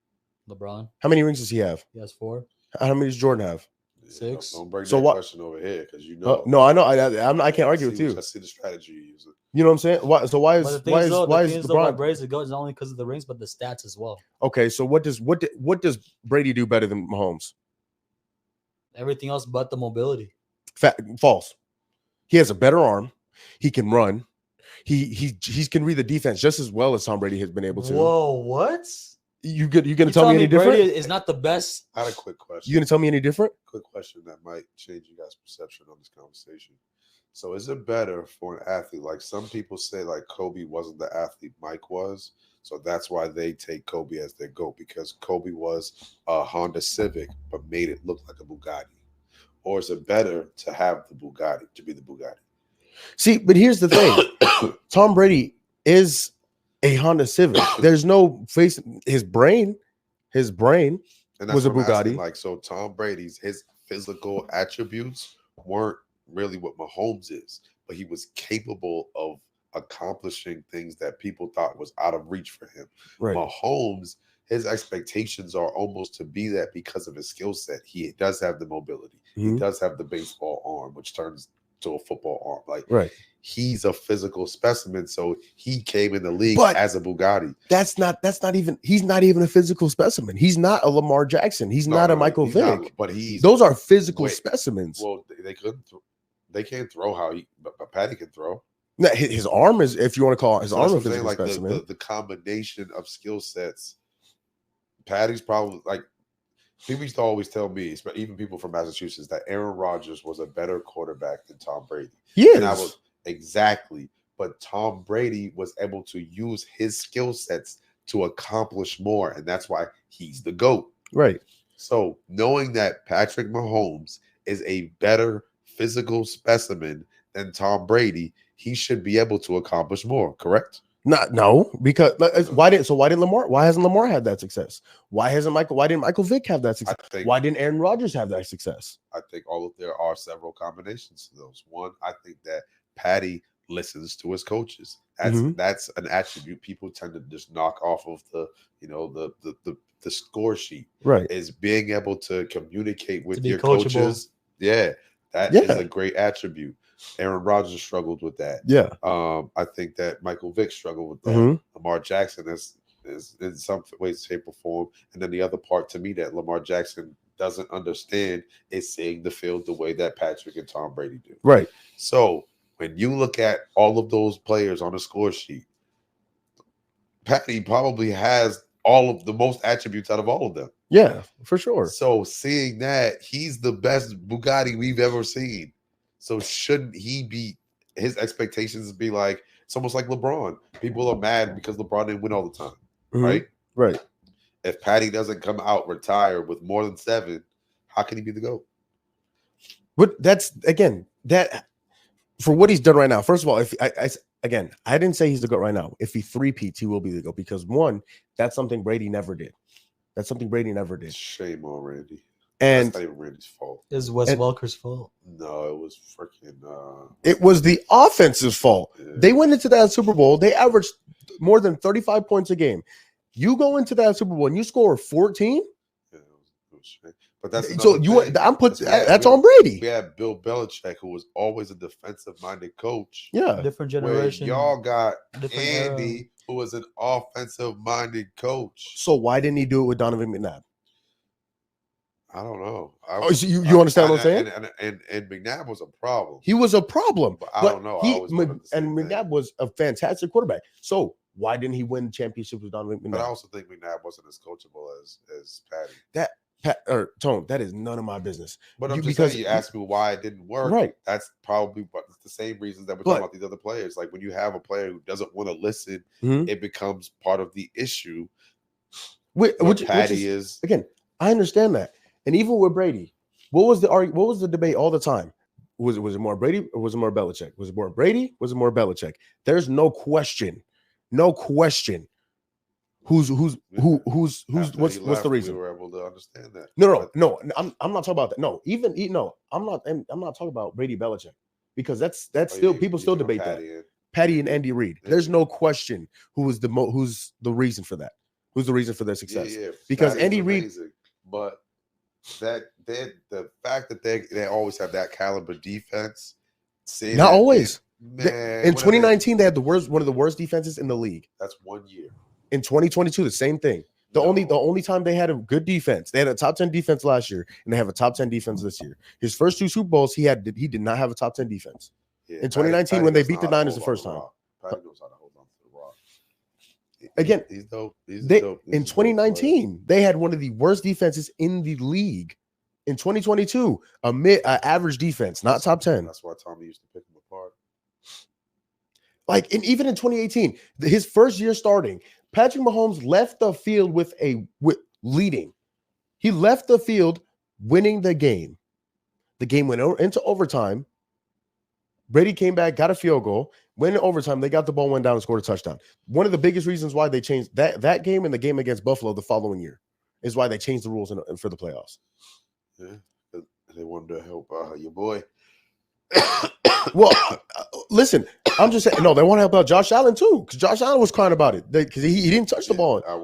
LeBron. How many rings does he have? He has 4. How many does Jordan have? 6. Don't bring that question over here because you know. No, I know. I can't argue with you. I see the strategy you use. You know what I'm saying? Why is LeBron Brady's the GOAT is not only because of the rings, but the stats as well. Okay, so what does Brady do better than Mahomes? Everything else but the mobility. False. He has a better arm. He can run. He can read the defense just as well as Tom Brady has been able to. Whoa, what? You gonna tell me any different? Brady is not the best. I had a quick question. You gonna tell me any different? Quick question that might change you guys' perception on this conversation. So is it better for an athlete, like some people say, like Kobe wasn't the athlete Mike was, so that's why they take Kobe as their GOAT, because Kobe was a Honda Civic but made it look like a Bugatti? Or is it better to have the Bugatti, to be the Bugatti? See, but here's the thing. Tom Brady is a Honda Civic. There's no face. His brain was a Bugatti. Asking, like, so Tom Brady's, his physical attributes weren't really what Mahomes is, but he was capable of accomplishing things that people thought was out of reach for him. Right. Mahomes, his expectations are almost to be that because of his skill set. He does have the mobility. Mm-hmm. He does have the baseball arm, which turns to a football arm. Like, right. He's a physical specimen, so he came in the league as a Bugatti. He's not even a physical specimen. He's not a Lamar Jackson. He's not a Michael Vick. But those are physical specimens. Well, they can't throw but Patty can throw. No, his arm is, if you want to call it, his arm is a physical like specimen. The combination of skill sets. Patty's probably like, people used to always tell me, even people from Massachusetts, that Aaron Rodgers was a better quarterback than Tom Brady. Yes. And I was exactly. But Tom Brady was able to use his skill sets to accomplish more. And that's why he's the GOAT. Right. So knowing that Patrick Mahomes is a better physical specimen than Tom Brady, he should be able to accomplish more, correct? No, because why didn't Lamar? Why hasn't Lamar had that success? Why didn't Michael Vick have that success? Why didn't Aaron Rodgers have that success? I think there are several combinations to those. One, I think that Patty listens to his coaches. That's an attribute people tend to just knock off of the score sheet. Right. Is being able to communicate with your coaches. Yeah, that is a great attribute. Aaron Rodgers struggled with that. Yeah. I think that Michael Vick struggled with that. Mhm. Lamar Jackson is in some way, shape, or form. And then the other part to me that Lamar Jackson doesn't understand is seeing the field the way that Patrick and Tom Brady do. Right. So when you look at all of those players on the score sheet, Patty probably has all of the most attributes out of all of them. Yeah, for sure. So seeing that, he's the best Bugatti we've ever seen. So shouldn't he be, his expectations be like, it's almost like LeBron. People are mad because LeBron didn't win all the time, right? Right. If Patty doesn't come out retired with more than 7, how can he be the GOAT? But that's, again, that for what he's done right now. First of all, if I didn't say he's the GOAT right now. If he three-peats, he will be the GOAT because one, that's something Brady never did. That's something Brady never did. Shame on Randy. And that's not even Randy's fault. Is Wes Welker's fault? No, it was freaking. It was the offense's fault. Yeah. They went into that Super Bowl. They averaged more than 35 points a game. You go into that Super Bowl and you score 14. Yeah, it was shame. But that's So that's on Brady. We had Bill Belichick, who was always a defensive-minded coach. Yeah, different generation. Y'all got different Andy, who was an offensive-minded coach. So why didn't he do it with Donovan McNabb? I don't know. So you understand what I'm saying? And McNabb was a problem. He was a problem. But I don't know. McNabb was a fantastic quarterback. So why didn't he win championships with Donovan McNabb? But I also think McNabb wasn't as coachable as Patty. Tone, that is none of my business. But I'm just saying, you asked me why it didn't work. Right. That's probably the same reasons that we're talking about these other players. Like when you have a player who doesn't want to listen, it becomes part of the issue. Which Patty is again. I understand that. And even with Brady, what was the debate all the time? Was it more Brady or was it more Belichick? Was it more Brady? Was it more Belichick? There's no question. What's the reason? We were able to understand that. No. I'm not talking about that. No, I'm not talking about Brady Belichick because that's still people still debate that. Patty and Andy Reid. Yeah. There's no question who's the reason for that. Who's the reason for their success? Yeah. Because Andy Reid, but the fact that they always have that caliber defense. Not always. In 2019, they had one of the worst defenses in the league. That's 1 year. In 2022, the same thing. The only time they had a good defense, they had a top 10 defense last year, and they have a top 10 defense this year. His first 2 Super Bowls, he did not have a top 10 defense. Yeah, in 2019, Patty when they beat the Niners the first time. Patty knows how to hold on to the rock. Again, he's dope. In 2019, they had one of the worst defenses in the league. In 2022, average defense, not top 10. That's why Tommy used to pick them apart. And even in 2018, his first year starting, Patrick Mahomes left the field with leading. He left the field winning the game. The game went into overtime. Brady came back, got a field goal, went in overtime. They got the ball, went down, and scored a touchdown. One of the biggest reasons why they changed that game and the game against Buffalo the following year is why they changed the rules for the playoffs. Yeah, they wanted to help your boy. Well, listen, I'm just saying. No, they want to help out Josh Allen too, because Josh Allen was crying about it because he didn't touch the ball. I'm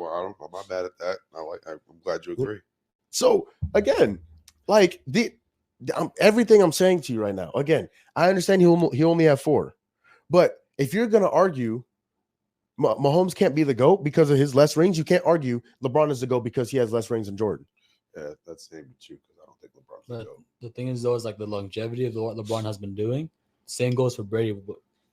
not mad at that. I'm glad you agree. So again, everything I'm saying to you right now. Again, I understand he only have 4, but if you're gonna argue Mahomes can't be the GOAT because of his less rings, you can't argue LeBron is the GOAT because he has less rings than Jordan. Yeah, that's the same with you because I don't think LeBron's the GOAT. The thing is, though, is the longevity of what LeBron has been doing. Same goes for Brady.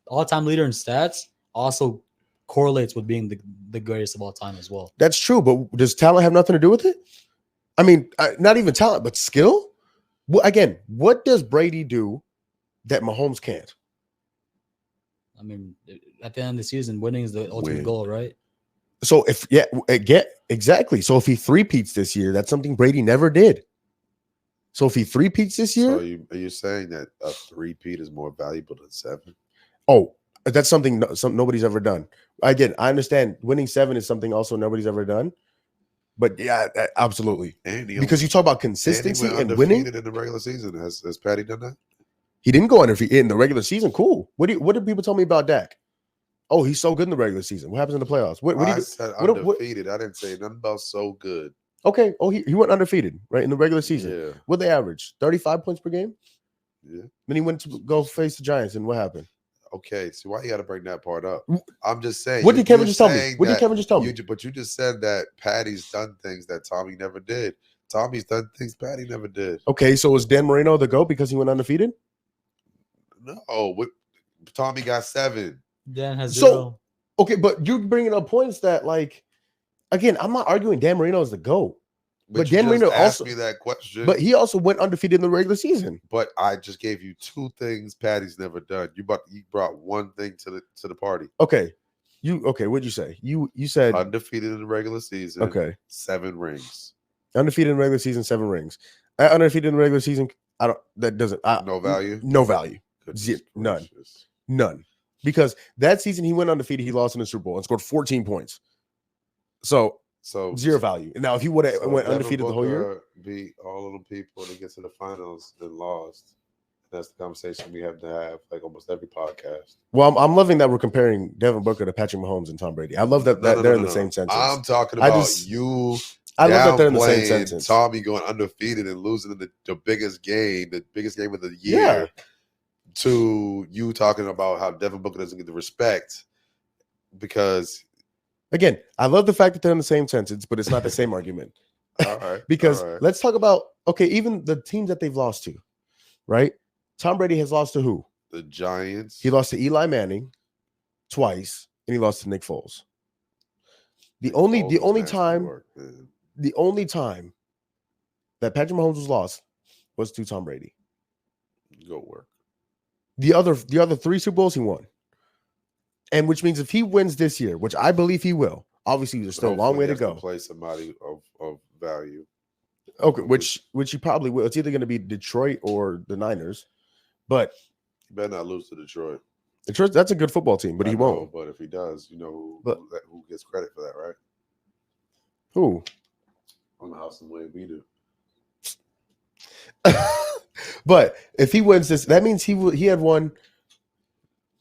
All-time leader in stats also correlates with being the greatest of all time as well. That's true, but does talent have nothing to do with it? I mean, not even talent, but skill. Well, again, what does Brady do that Mahomes can't? I mean, at the end of the season, winning is the ultimate goal, right? So exactly. So if he three-peats this year, that's something Brady never did. So if he three-peats this year, so are you saying that a three-peat is more valuable than 7? Oh, that's something nobody's ever done. Again, I understand winning 7 is something also nobody's ever done. But yeah, absolutely. Because you talk about consistency and winning in the regular season. Has Patty done that? He didn't go undefeated in the regular season. Cool. What did people tell me about Dak? Oh, he's so good in the regular season. What happens in the playoffs? I said undefeated. I didn't say nothing about so good. Okay. Oh, he went undefeated, right? In the regular season. Yeah. What they average? 35 points per game? Yeah. Then he went to go face the Giants, and what happened? Okay, so why you got to bring that part up? I'm just saying. What did Kevin just tell me? What did Kevin just tell me? But you just said that Patty's done things that Tommy never did. Tommy's done things Patty never did. Okay, so is Dan Marino the GOAT because he went undefeated? No, Tommy got 7. Dan has 0. Okay, but you're bringing up points that, like, again, I'm not arguing Dan Marino is the GOAT. But Dan Marino asked also me that question. But he also went undefeated in the regular season. But I just gave you 2 things Patty's never done. You brought one thing to the party. Okay. What'd you say? You said undefeated in the regular season. Okay. 7 rings. Undefeated in the regular season, 7 rings. Undefeated in the regular season, no value. No value. None. Because that season he went undefeated, he lost in the Super Bowl and scored 14 points. So 0 value. And now if he would have went undefeated the whole year, beat all of them people to get to the finals and lost. That's the conversation we have to have like almost every podcast. Well, I'm loving that we're comparing Devin Booker to Patrick Mahomes and Tom Brady. I love that they're in the same sentence. I'm talking about you. I love that they're in the same sentence. Tommy going undefeated and losing in the biggest game of the year. Yeah. To you talking about how Devin Booker doesn't get the respect because. Again, I love the fact that they're in the same sentence, but it's not the same argument. All right. Because let's talk about, even the teams that they've lost to, right? Tom Brady has lost to who? The Giants. He lost to Eli Manning twice, and he lost to Nick Foles. The only time that Patrick Mahomes was lost was to Tom Brady. Go work. The other 3 Super Bowls he won. And which means if he wins this year, which I believe he will, obviously there's still a long way to go. Play somebody of value. Okay, which he probably will. It's either going to be Detroit or the Niners, but he better not lose to Detroit. Detroit, that's a good football team, but he won't. But if he does, who gets credit for that, right? Who? On the house and the way we do. But if he wins this, that means he had won.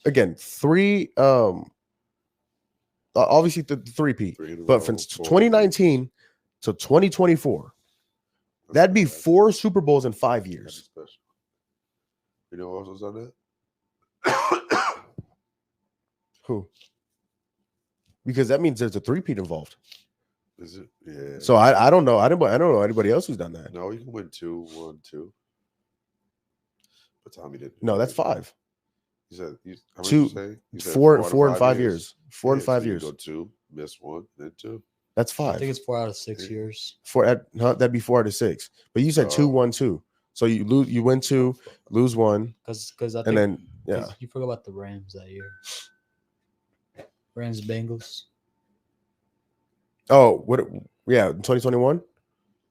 Again, 3 obviously the 3-peat, but from 2019 to 2024, that'd be 4 Super Bowls in 5 years. You know who else was on that? Who? Because that means there's a 3-peat involved. Is it? Yeah. So I don't know. I don't know anybody else who's done that. No, you can win 2, 1, 2. But Tommy didn't. No, that's 5. You said how much 2, you say? You said 4 and 5 years. 4 and 5 years. Go 2, miss 1, then 2. That's 5. I think it's 4 out of 6 years. That'd be 4 out of 6. But you said 2, 1, 2. So you win 2, lose 1. Because I think, and then you forgot about the Rams that year. Rams Bengals. Oh, what? Yeah, 2021.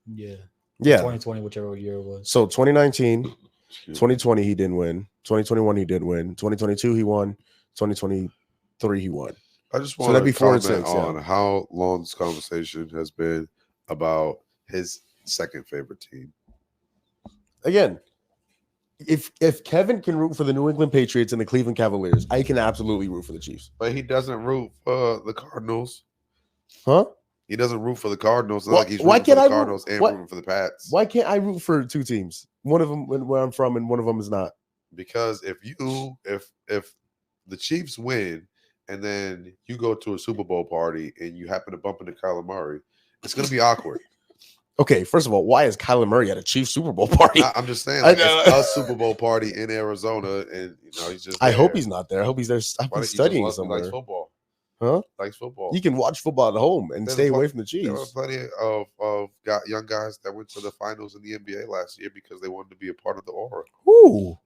Yeah. 2020, whichever year it was. So 2019, 2020 he didn't win. 2021 he did win. 2022 he won. 2023 he won. I just want to comment on how long this conversation has been about his second favorite team. Again, if Kevin can root for the New England Patriots and the Cleveland Cavaliers, I can absolutely root for the Chiefs. But he doesn't root for the Cardinals. Huh? He doesn't root for the Cardinals. It's like he's rooting for the Cardinals and rooting for the Pats. Why can't I root for 2 teams? One of them where I'm from and one of them is not. Because if the Chiefs win and then you go to a Super Bowl party and you happen to bump into Kyler Murray, it's going to be awkward. Okay, first of all, why is Kyler Murray at a Chiefs Super Bowl party? I'm just saying, like, it's a Super Bowl party in Arizona, and he's just. I hope he's not there. I hope he's there. He's studying somewhere. He likes football. Huh? Likes football. You can watch football at home and stay away from the Chiefs. There were plenty of young guys that went to the finals in the NBA last year because they wanted to be a part of the aura. Ooh.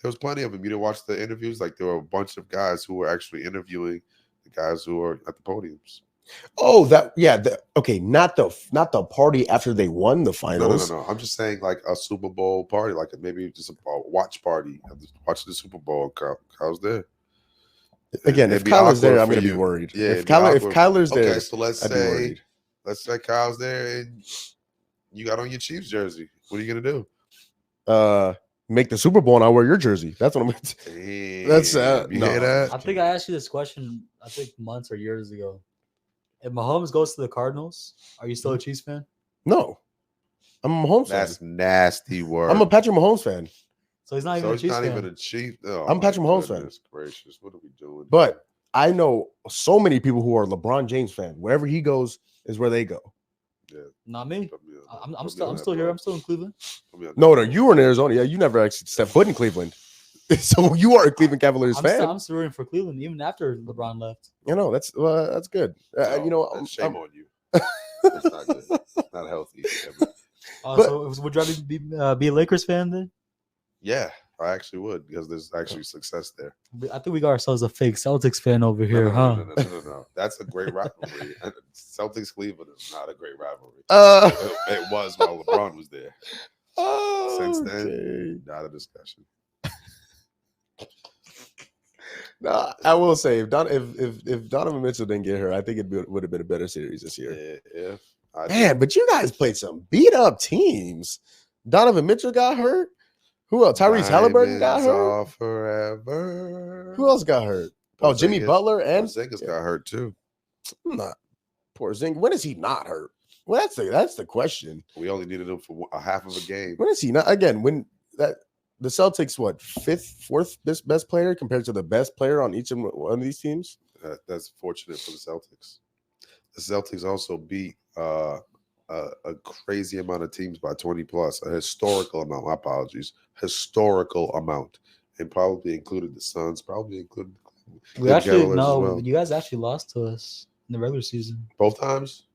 There was plenty of them. You didn't watch the interviews? Like, there were a bunch of guys who were actually interviewing the guys who were at the podiums. Oh, okay, not the party after they won the finals. No. I'm just saying, like, a Super Bowl party, like maybe just a watch party. Watch the Super Bowl. Kyle's there. Again, if Kyler's there, I'm going to be worried. Yeah, if Kyler's there, okay. So let's say Kyle's there and you got on your Chiefs jersey. What are you going to do? Make the Super Bowl and I'll wear your jersey. That's what I'm going to do. That's I think I asked you this question, months or years ago. If Mahomes goes to the Cardinals, are you still a Chiefs fan? No. I'm a Mahomes fan. That's nasty word. I'm a Patrick Mahomes fan. So he's not even So a he's Chiefs not fan. even a Chief. Oh, I'm a Patrick Mahomes fan. goodness gracious, what are we doing? But I know so many people who are LeBron James fan. Wherever he goes is where they go. Yeah. Not me. Put me I'm on still that, here. bro. I'm still in Cleveland. Put me on No, that. you were in Arizona. Yeah, you never actually stepped foot in Cleveland. So you are a Cleveland Cavaliers fan. I'm still rooting for Cleveland even after LeBron left. You know, that's good. No, you know, that's shame on you. That's not good. Not healthy. But- So would you rather be a Lakers fan then? Yeah, I actually would because there's actually success there. I think we got ourselves a fake Celtics fan over No, here, no, huh? No. That's a great rivalry. Celtics Cleveland is not a great rivalry. It was while LeBron was there. Since then, not a discussion. No, I will say if Donovan Mitchell didn't get hurt, I think it would have been a better series this year. Yeah. Man, but you guys played some beat up teams. Donovan Mitchell got hurt. Who else? Tyrese Halliburton got hurt. Forever. Who else got hurt? Oh, Jimmy Butler and Porzingis got hurt too. Not Porzingis. When is he not hurt? Well, that's the question. We only needed him for a half of a game. When is he not? Again, when that the Celtics, fourth best player compared to the best player on each one of these teams? That's fortunate for the Celtics. The Celtics also beat a crazy amount of teams by 20 plus, a historical amount. My apologies, historical amount, and probably included the Suns. Probably included. We actually Cavaliers as well. you guys actually lost to us in the regular season. Both times.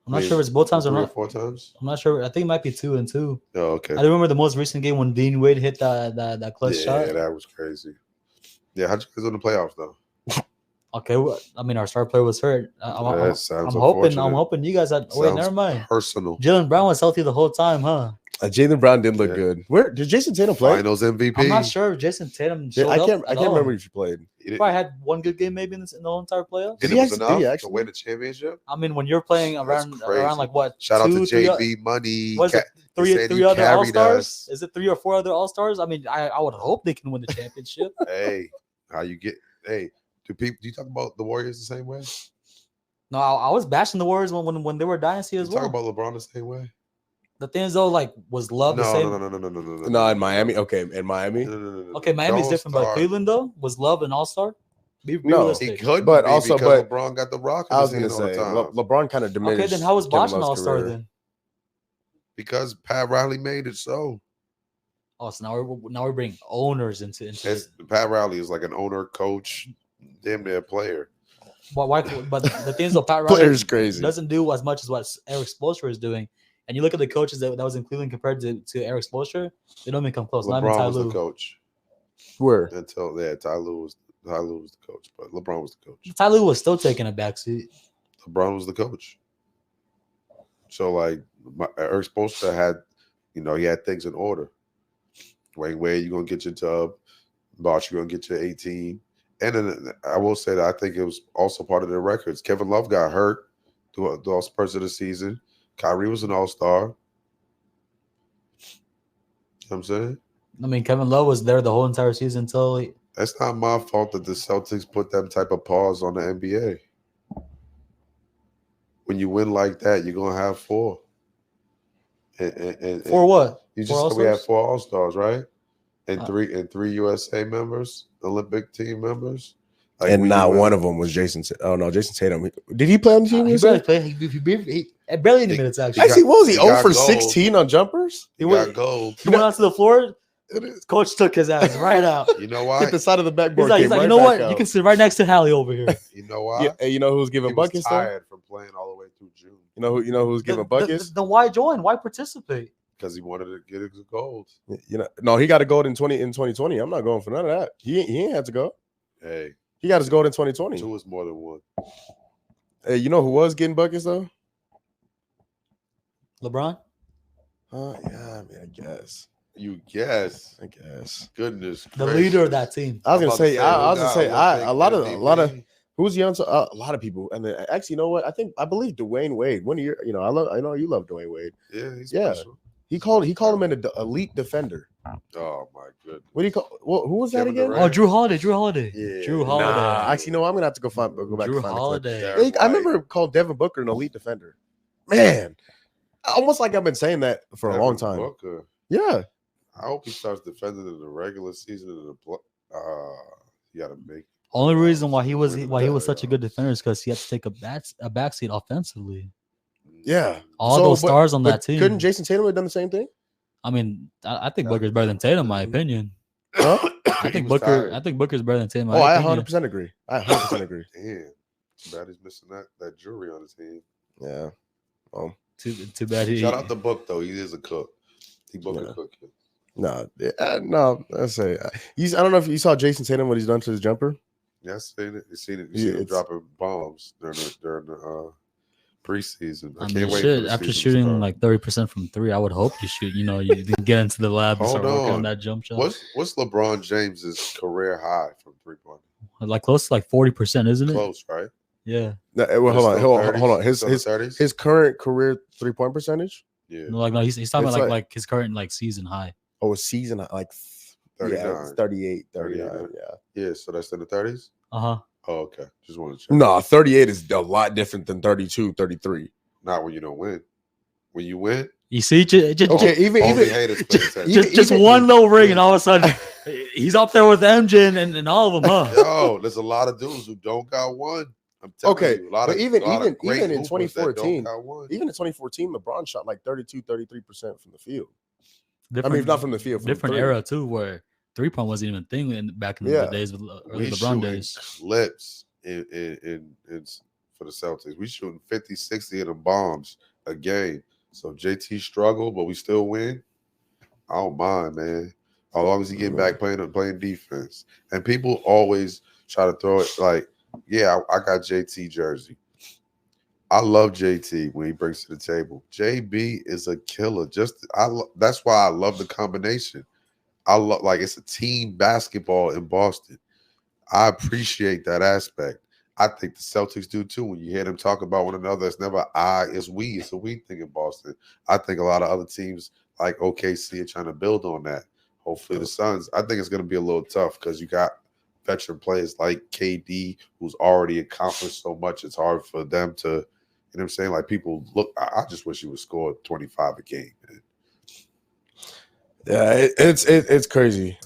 I'm not sure if it's both times or 3 or not. 4 times. I'm not sure. I think it might be 2-2. Oh, okay. I remember the most recent game when Dean Wade hit that clutch shot. Yeah, that was crazy. Yeah, how'd you guys do in the playoffs though? Okay, well, I mean our star player was hurt. I'm That sounds hoping unfortunate. you guys had. Wait, Sounds never mind. Personal. Jalen Brown was healthy the whole time, huh? Jaylen Brown did look Yeah. good. Where did Jason Tatum play? Finals MVP. I'm not sure if Jason Tatum showed I up. can't at all. remember if he played. He didn't- Probably had one good game maybe in the whole entire playoffs. Did and he it was actually- did he enough to actually? win the championship. I mean, when you're playing That's around crazy. like what? Shout out to 2, 3 JB Money. Was it He said three he other All carried Stars? us. Is it 3 or 4 other All Stars? I mean, I would hope they can win the championship. Hey, how you get? Hey, do you talk about the Warriors the same way? No, I was bashing the Warriors when they were dynasty as You talk well. about LeBron the same way? The thing is though, like, was Love the same? No. No, in Miami. Okay, in Miami. No. Okay, Miami's Don't different, but start. Cleveland though was Love an All Star. Be No. realistic. He could, But be also- because but LeBron got the rock. In I was his going to hand all say the time. LeBron kind of diminished. Okay, then how was Kevin Bosh an Love's All Star career. then? Because Pat Riley made it so. Oh, so now we're bringing owners into It's, Pat Riley is like an owner, coach, damn near player. why? But the thing is though, Pat Riley Player's crazy. doesn't do as much as what Eric Spoelstra is doing. And you look at the coaches that was in Cleveland compared to Eric Spoelstra, they don't even come close. Not even LeBron Ty was the Lue. coach Where? until Ty Lue was the coach, but LeBron was the coach. Ty Lue was still taking a backseat. LeBron was the coach. So like Eric Spoelstra had, he had things in order. Wayne Wade, you're gonna get your tub. Bosh, you're gonna get your 18. And then I will say that I think it was also part of their records. Kevin Love got hurt through all spurts of the season. Kyrie was an all-star. You know what I'm saying? I mean, Kevin Love was there the whole entire season until That's not my fault that the Celtics put that type of pause on the NBA. When you win like that, you're gonna have 4. And for what? you Four just said we had All-Stars? 4 All-Stars, right? And Uh, three USA members, Olympic team members. Like, And when not you win- one of them was Jason. Oh no, Jason Tatum. Did he play on the team? He USA? barely played. He barely any minutes actually. He got- Actually, what was he? he 0 got for gold. 16 on jumpers. He went- got gold. He went onto the floor. Coach took his ass right out. You know why? Hit the side of the backboard. He's like, came you right know back what? out. You can sit right next to Hallie over here. You know why? Yeah, and you know who's giving He was buckets though? tired from playing all the way through June You know who's giving buckets? Then why join? Why participate? because he wanted to get his gold. No, he got a gold in 2020. I'm not going for none of that. He ain't had to go. Hey, He got his gold in 2020. 2 is more than 1. Hey, you know who was getting buckets though? LeBron? Yeah, I mean, I guess. You guess. I guess. Goodness. The gracious. leader of that team. I was I'm gonna about to say. I was gonna say. Olympic A lot of MVP. who's young. A lot of people. And then actually, you know what? I believe Dwayne Wade. One of your. I know you love Dwayne Wade. Yeah, he's Yeah. special. He called him an elite defender. Oh my goodness. What do you call? Who was that Kevin again? Durant. Oh, Drew Holiday. Yeah. Drew Holiday. Nah, actually, no. I'm gonna have to go back. Drew and find the clip. Holiday. Derek I White. remember called Devin Booker an elite defender. Man, almost like I've been saying that for a long Devin time. Booker. Yeah, I hope he starts defending in the regular season and the you got to make. Only reason why he was such a good defender is because he had to take a backseat offensively. Yeah, All those stars on that team. Couldn't Jason Tatum have done the same thing? I mean, I think Booker's better than Tatum, in my opinion. Huh? I think Booker's better than Tatum. I 100% agree. I 100% agree. Damn, too bad he's missing that jewelry on his hand. Yeah. Well, too bad he. Shout out the Book though. He is a cook. He Booker cook. No. I say. I don't know if you saw Jason Tatum what he's done to his jumper. Yeah, I seen it. You seen him dropping bombs during the preseason. I can't wait. Shit, after shooting like 30% from three, I would hope you shoot. You get into the lab and start working on that jump shot. What's LeBron James's career high from 3-point? Like close to like 40%, isn't it? Close, right? Yeah. No, hold on. His current career 3-point percentage. Yeah. No, he's talking about like his current like season high. Oh, a season like 39. 38, 39. Yeah. So that's in the 30s. Uh-huh. Oh, okay. Just want to check. No, 38 is a lot different than 32, 33. Not when you don't win. When you win, you see, just one little ring, and all of a sudden he's up there with MJ and all of them, huh? Yo, there's a lot of dudes who don't got one. I'm telling you, but even in 2014, even in 2014, LeBron shot like 33% from the field. Not from the field. From different era too, where 3-point wasn't even a thing back in the days with early LeBron days. Clips in for the Celtics. We shooting 50, 60 of the bombs a game. So JT struggled, but we still win. I don't mind, man. As long as he getting back playing defense. And people always try to throw it like, yeah, I got JT jersey. I love JT when he brings to the table. JB is a killer. That's why I love the combination. I love it's a team basketball in Boston. I appreciate that aspect. I think the Celtics do too. When you hear them talk about one another, it's never I, it's we. It's a we thing in Boston. I think a lot of other teams like OKC are trying to build on that. Hopefully the Suns. I think it's going to be a little tough because you got veteran players like KD who's already accomplished so much. It's hard for them to, you know what I'm saying? Like people look, I just wish he would score 25 a game, man. Yeah, it's crazy.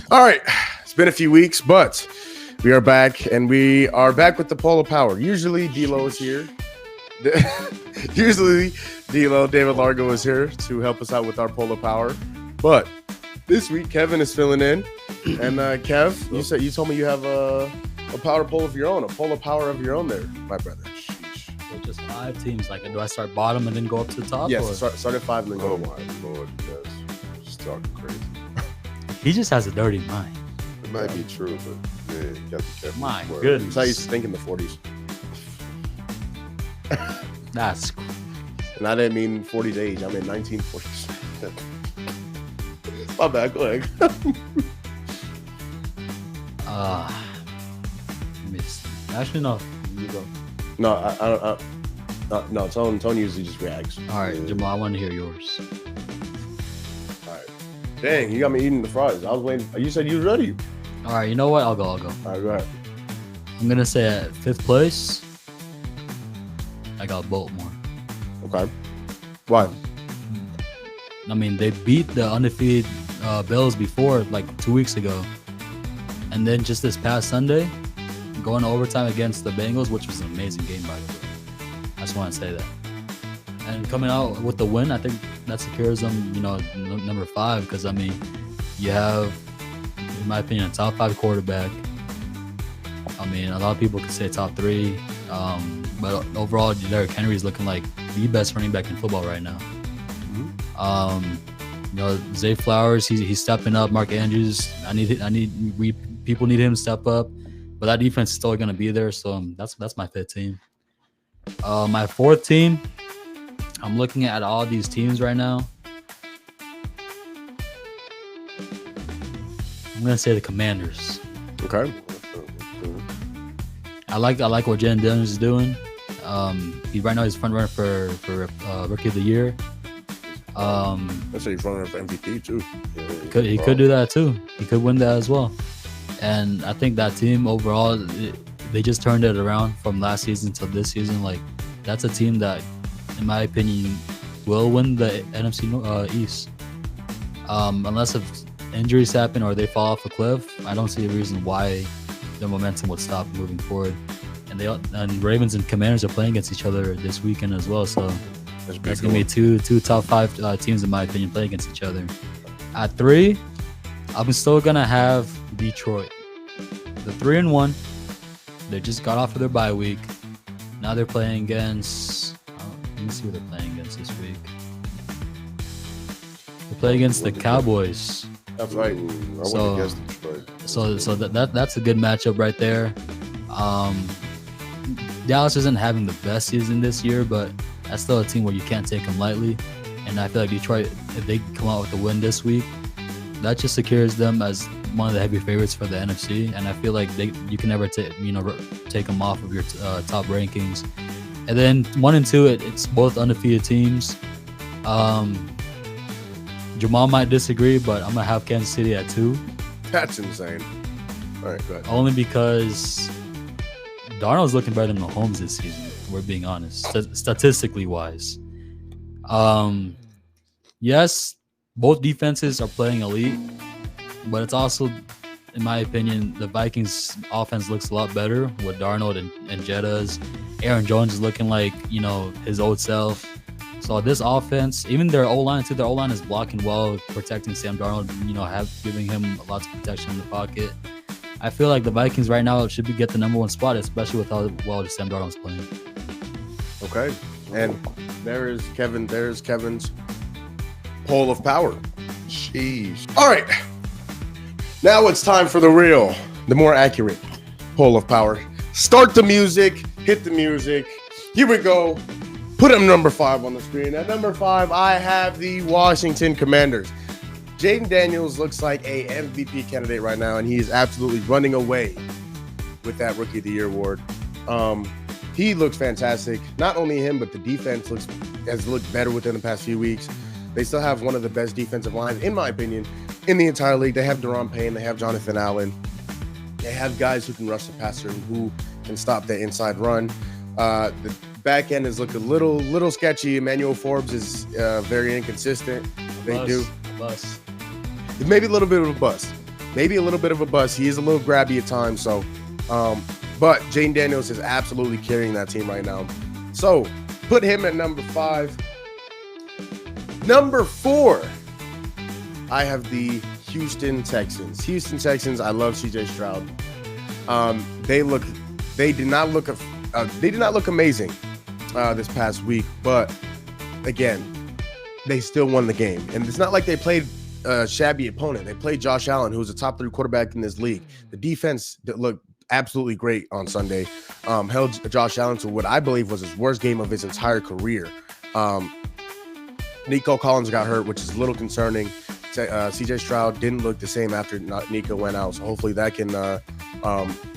All right, it's been a few weeks, but we are back, and we are back with the Polar Power. Usually, D-Lo is here. Usually, D-Lo, David Largo is here to help us out with our Polar Power. But this week, Kevin is filling in. And Kev, you told me you have a power poll of your own, a Polar Power of your own there, my brother. So just 5 teams. Like, do I start bottom and then go up to the top? Yes, start at 5 and then go. Oh my Lord, yes. Just talking crazy. He just has a dirty mind. It might be true, but man, you got to be careful. My goodness. That's how I used to think in the 40s. That's cool. And I didn't mean 40s age. I mean 1940s. My bad. Go ahead. Actually, no. You go. No, no. Tone usually just reacts. All right, Jamal, I want to hear yours. All right. Dang, you got me eating the fries. I was waiting. You said you were ready. All right, you know what? I'll go. All right, go ahead. I'm gonna say at 5th place, I got Baltimore. Okay. Why? I mean, they beat the undefeated Bills before, like 2 weeks ago, and then just this past Sunday, going to overtime against the Bengals, which was an amazing game, by the way. I just want to say that. And coming out with the win, I think that secures them, number 5, because, I mean, you have, in my opinion, a top 5 quarterback. I mean, a lot of people could say top 3, but overall, Derrick Henry is looking like the best running back in football right now. Zay Flowers, he's stepping up. Mark Andrews, people need him to step up, but that defense is still going to be there. So that's my 5th team. My 4th team, I'm looking at all these teams right now. I'm going to say the Commanders. Okay. I like what Jalen Daniels is doing. Right now he's front runner for Rookie of the Year. That's he's running for MVP too. He could do that too. He could win that as well. And I think that team overall, they just turned it around from last season to this season. Like, that's a team that, in my opinion, will win the NFC East. Unless if injuries happen or they fall off a cliff, I don't see a reason why their momentum would stop moving forward. And Ravens and Commanders are playing against each other this weekend as well. So that's gonna be two top 5 teams, in my opinion, playing against each other. At 3, I'm still gonna have Detroit. The 3-1. They just got off of their bye week. Now they're playing against. Let me see who they're playing against this week. They play against the Cowboys. That's right. I So- went against Detroit. So that's a good matchup right there. Dallas isn't having the best season this year, but that's still a team where you can't take them lightly. And I feel like Detroit, if they come out with a win this week, that just secures them as one of the heavy favorites for the NFC. And I feel like you can never take them off of your top rankings. And then 1 and 2, it's both undefeated teams. Jamal might disagree, but I'm gonna have Kansas City at 2. That's insane. All right, go ahead. Only because Darnold's looking better than Mahomes this season. We're being honest, statistically wise. Yes, both defenses are playing elite, but it's also, in my opinion, the Vikings' offense looks a lot better with Darnold and Jetta's. Aaron Jones is looking like his old self. So this offense, even their O-line too, their O-line is blocking well, protecting Sam Darnold. Giving him lots of protection in the pocket. I feel like the Vikings right now should get the number 1 spot, especially with how well Sam Darnold's playing. Okay, and there's Kevin's poll of power. Sheesh. All right, now it's time for the more accurate poll of power. Start the music, hit the music. Here we go. Put him number 5 on the screen. At number 5, I have the Washington Commanders. Jaden Daniels looks like a MVP candidate right now, and he is absolutely running away with that Rookie of the Year award. He looks fantastic. Not only him, but the defense has looked better within the past few weeks. They still have one of the best defensive lines, in my opinion, in the entire league. They have Daron Payne. They have Jonathan Allen. They have guys who can rush the passer and who can stop the inside run. The back end is looking a little sketchy. Emmanuel Forbes is very inconsistent. Bust. Maybe a little bit of a bust. He is a little grabby at times. So, but Jaden Daniels is absolutely carrying that team right now. So put him at number 5. Number 4, I have the Houston Texans. I love CJ Stroud. They did not look amazing this past week, but again, they still won the game. And it's not like they played a shabby opponent. They played Josh Allen, who's a top 3 quarterback in this league. The defense looked absolutely great on Sunday. Held Josh Allen to what I believe was his worst game of his entire career. Nico Collins got hurt, which is a little concerning. CJ Stroud didn't look the same after Nico went out. So hopefully that can,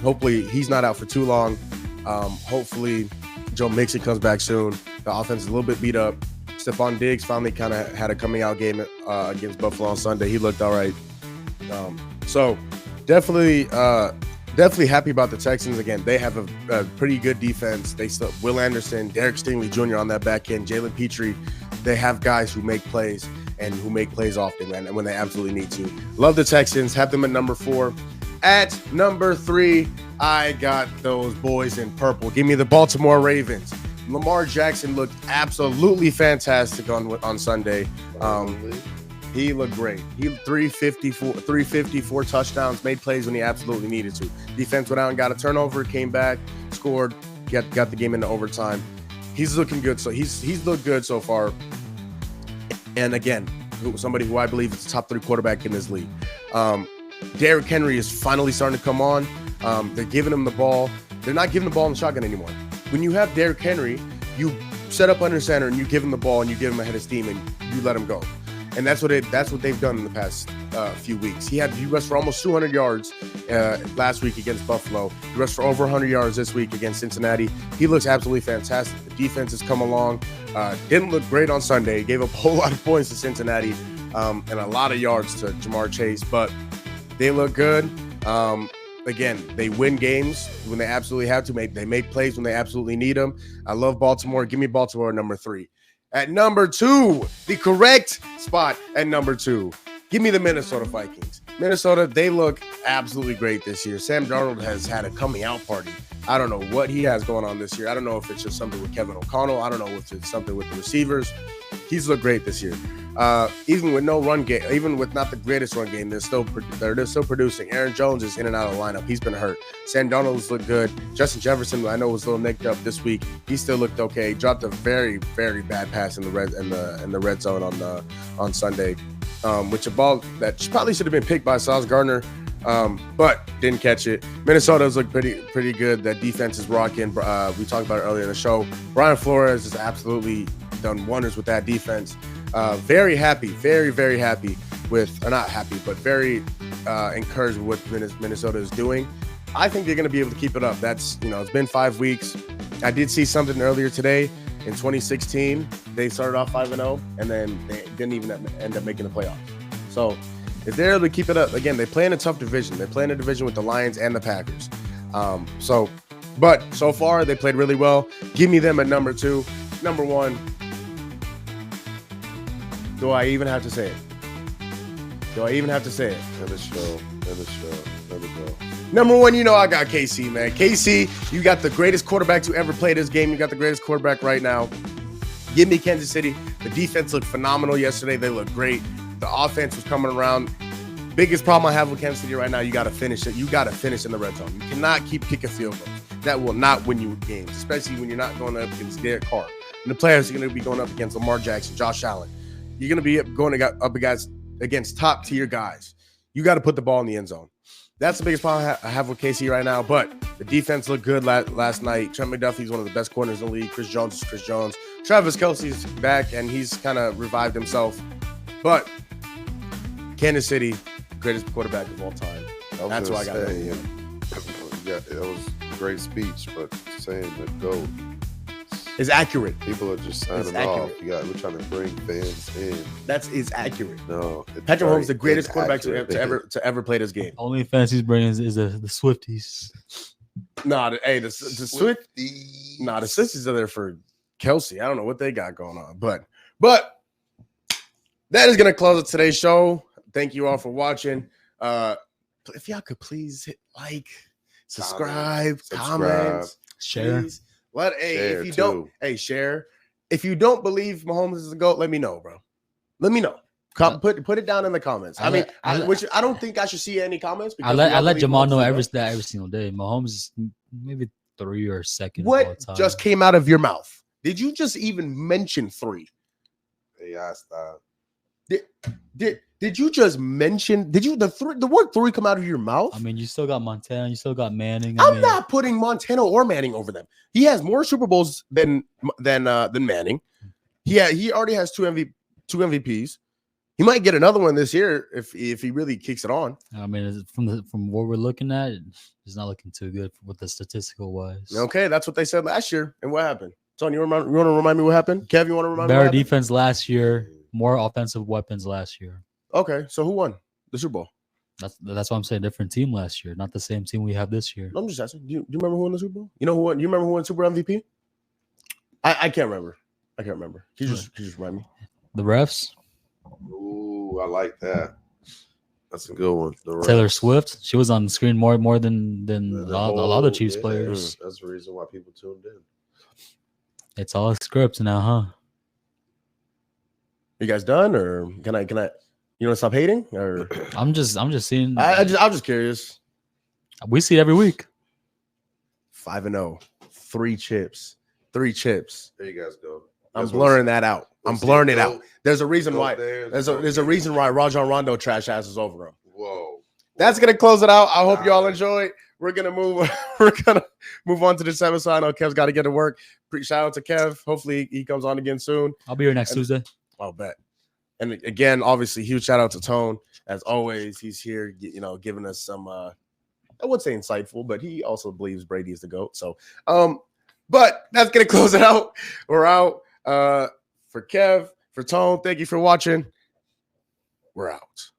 hopefully he's not out for too long. Hopefully Joe Mixon comes back soon. The offense is a little bit beat up. Stephon Diggs finally kind of had a coming out game against Buffalo on Sunday. He looked all right. So definitely happy about the Texans. Again, they have a pretty good defense. They still Will Anderson, Derek Stingley Jr. on that back end, Jalen Petrie. They have guys who make plays and who make plays often, man, when they absolutely need to. Love the Texans. Have them at number 4. At number 3, I got those boys in purple. Give me the Baltimore Ravens. Lamar Jackson looked absolutely fantastic on Sunday. He looked great. He 354 touchdowns, made plays when he absolutely needed to. Defense went out and got a turnover, came back, scored, got the game into overtime. He's looking good. So he's looked good so far. And again, somebody who I believe is a top 3 quarterback in this league. Derrick Henry is finally starting to come on. They're giving him the ball. They're not giving the ball in the shotgun anymore. When you have Derrick Henry, you set up under center and you give him the ball and you give him a head of steam and you let him go. And that's what they've done in the past few weeks. He rushed for almost 200 yards last week against Buffalo. He rushed for over 100 yards this week against Cincinnati. He looks absolutely fantastic. The defense has come along. Didn't look great on Sunday. Gave up a whole lot of points to Cincinnati and a lot of yards to Jamar Chase, but they look good. again, they win games when they absolutely have to. They make plays when they absolutely need them. I love Baltimore. Give me Baltimore number 3. At number 2, the correct spot at number 2. Give me the Minnesota Vikings. Minnesota, they look absolutely great this year. Sam Darnold has had a coming out party. I don't know what he has going on this year. I don't know if it's just something with Kevin O'Connell. I don't know if it's something with the receivers. He's looked great this year. Even with no run game, even with not the greatest run game, they're still producing. Aaron Jones is in and out of the lineup. He's been hurt. Sam Darnold's looked good. Justin Jefferson, I know, was a little nicked up this week. He still looked okay. Dropped a very, very bad pass in the red zone on Sunday, which a ball that probably should have been picked by Sauce Gardner, but didn't catch it. Minnesota's looked pretty good. That defense is rocking. We talked about it earlier in the show. Brian Flores has absolutely done wonders with that defense. Very happy, very, very happy with, or not happy, but very encouraged with what Minnesota is doing. I think they're going to be able to keep it up. That's, it's been 5 weeks. I did see something earlier today. In 2016, they started off 5-0, and then they didn't even end up making the playoffs. So if they're able to keep it up, again, they play in a tough division. They play in a division with the Lions and the Packers. But so far, they played really well. Give me them at number 2. Number 1. Do I even have to say it? End the show. Number 1, I got KC, man. KC, you got the greatest quarterback to ever play this game. You got the greatest quarterback right now. Give me Kansas City. The defense looked phenomenal yesterday. They looked great. The offense was coming around. Biggest problem I have with Kansas City right now, you got to finish it. You got to finish in the red zone. You cannot keep kicking field goals. That will not win you games, especially when you're not going up against Derek Carr. And the players are going to be going up against Lamar Jackson, Josh Allen. You're going to be going up against top-tier guys. You got to put the ball in the end zone. That's the biggest problem I have with KC right now. But the defense looked good last night. Trent McDuffie's one of the best corners in the league. Chris Jones is Chris Jones. Travis Kelce's back, and he's kind of revived himself. But Kansas City, greatest quarterback of all time. That's why I got it. Yeah, it was a great speech, but saying the GOAT is accurate. People are just signing off. We're trying to bring fans in. That is accurate. No, Patrick Mahomes, the greatest quarterback to ever play this game. Only fans he's bringing is the Swifties. The Swifties. The Swifties are there for Kelsey. I don't know what they got going on, but that is gonna close it today's show. Thank you all for watching. If y'all could please hit like, subscribe, comment, share. Please. Share. If you don't believe Mahomes is the GOAT, let me know, bro. Let me know. Put it down in the comments. I don't think I should see any comments. I let Jamal know every single day. Mahomes is maybe 3 or 2nd. What just came out of your mouth? Did you just even mention 3? Yeah, stop. Did you just mention? Did you the word 3 come out of your mouth? I mean, you still got Montana. You still got Manning. I'm not putting Montana or Manning over them. He has more Super Bowls than Manning. He already has 2 MVPs. He might get another one this year if he really kicks it on. I mean, from what we're looking at, it's not looking too good with the statistical wise. Okay, that's what they said last year. And what happened? Tony, you want to remind me what happened? Kev, you want to remind me? Better defense last year, more offensive weapons last year. Okay, so who won the Super Bowl? That's why I'm saying different team last year, not the same team we have this year. No, I'm just asking. Do you remember who won the Super Bowl? You know who won? You remember who won Super MVP? I can't remember. Can you just remind me? The refs. Ooh, I like that. That's a good one. Taylor Swift. She was on the screen more than a lot of the Chiefs players. That's the reason why people tuned in. It's all scripts now, huh? You guys done, or can I? You want to stop hating, or I'm just seeing. I'm just curious. We see it every week. 5-0, 3 chips. There you guys go. I'm blurring that out. I'm blurring it out. There's a reason why. There's a reason why Rajon Rondo trash asses over him. Whoa. That's gonna close it out. I hope y'all enjoyed. We're gonna move. We're gonna move on to the 7th. So I know Kev's got to get to work. Shout out to Kev. Hopefully he comes on again soon. I'll be here next Tuesday. I'll bet. And again, obviously, huge shout out to Tone. As always, he's here, giving us some, I would say insightful, but he also believes Brady is the GOAT. So, but that's going to close it out. We're out. For Kev, for Tone, thank you for watching. We're out.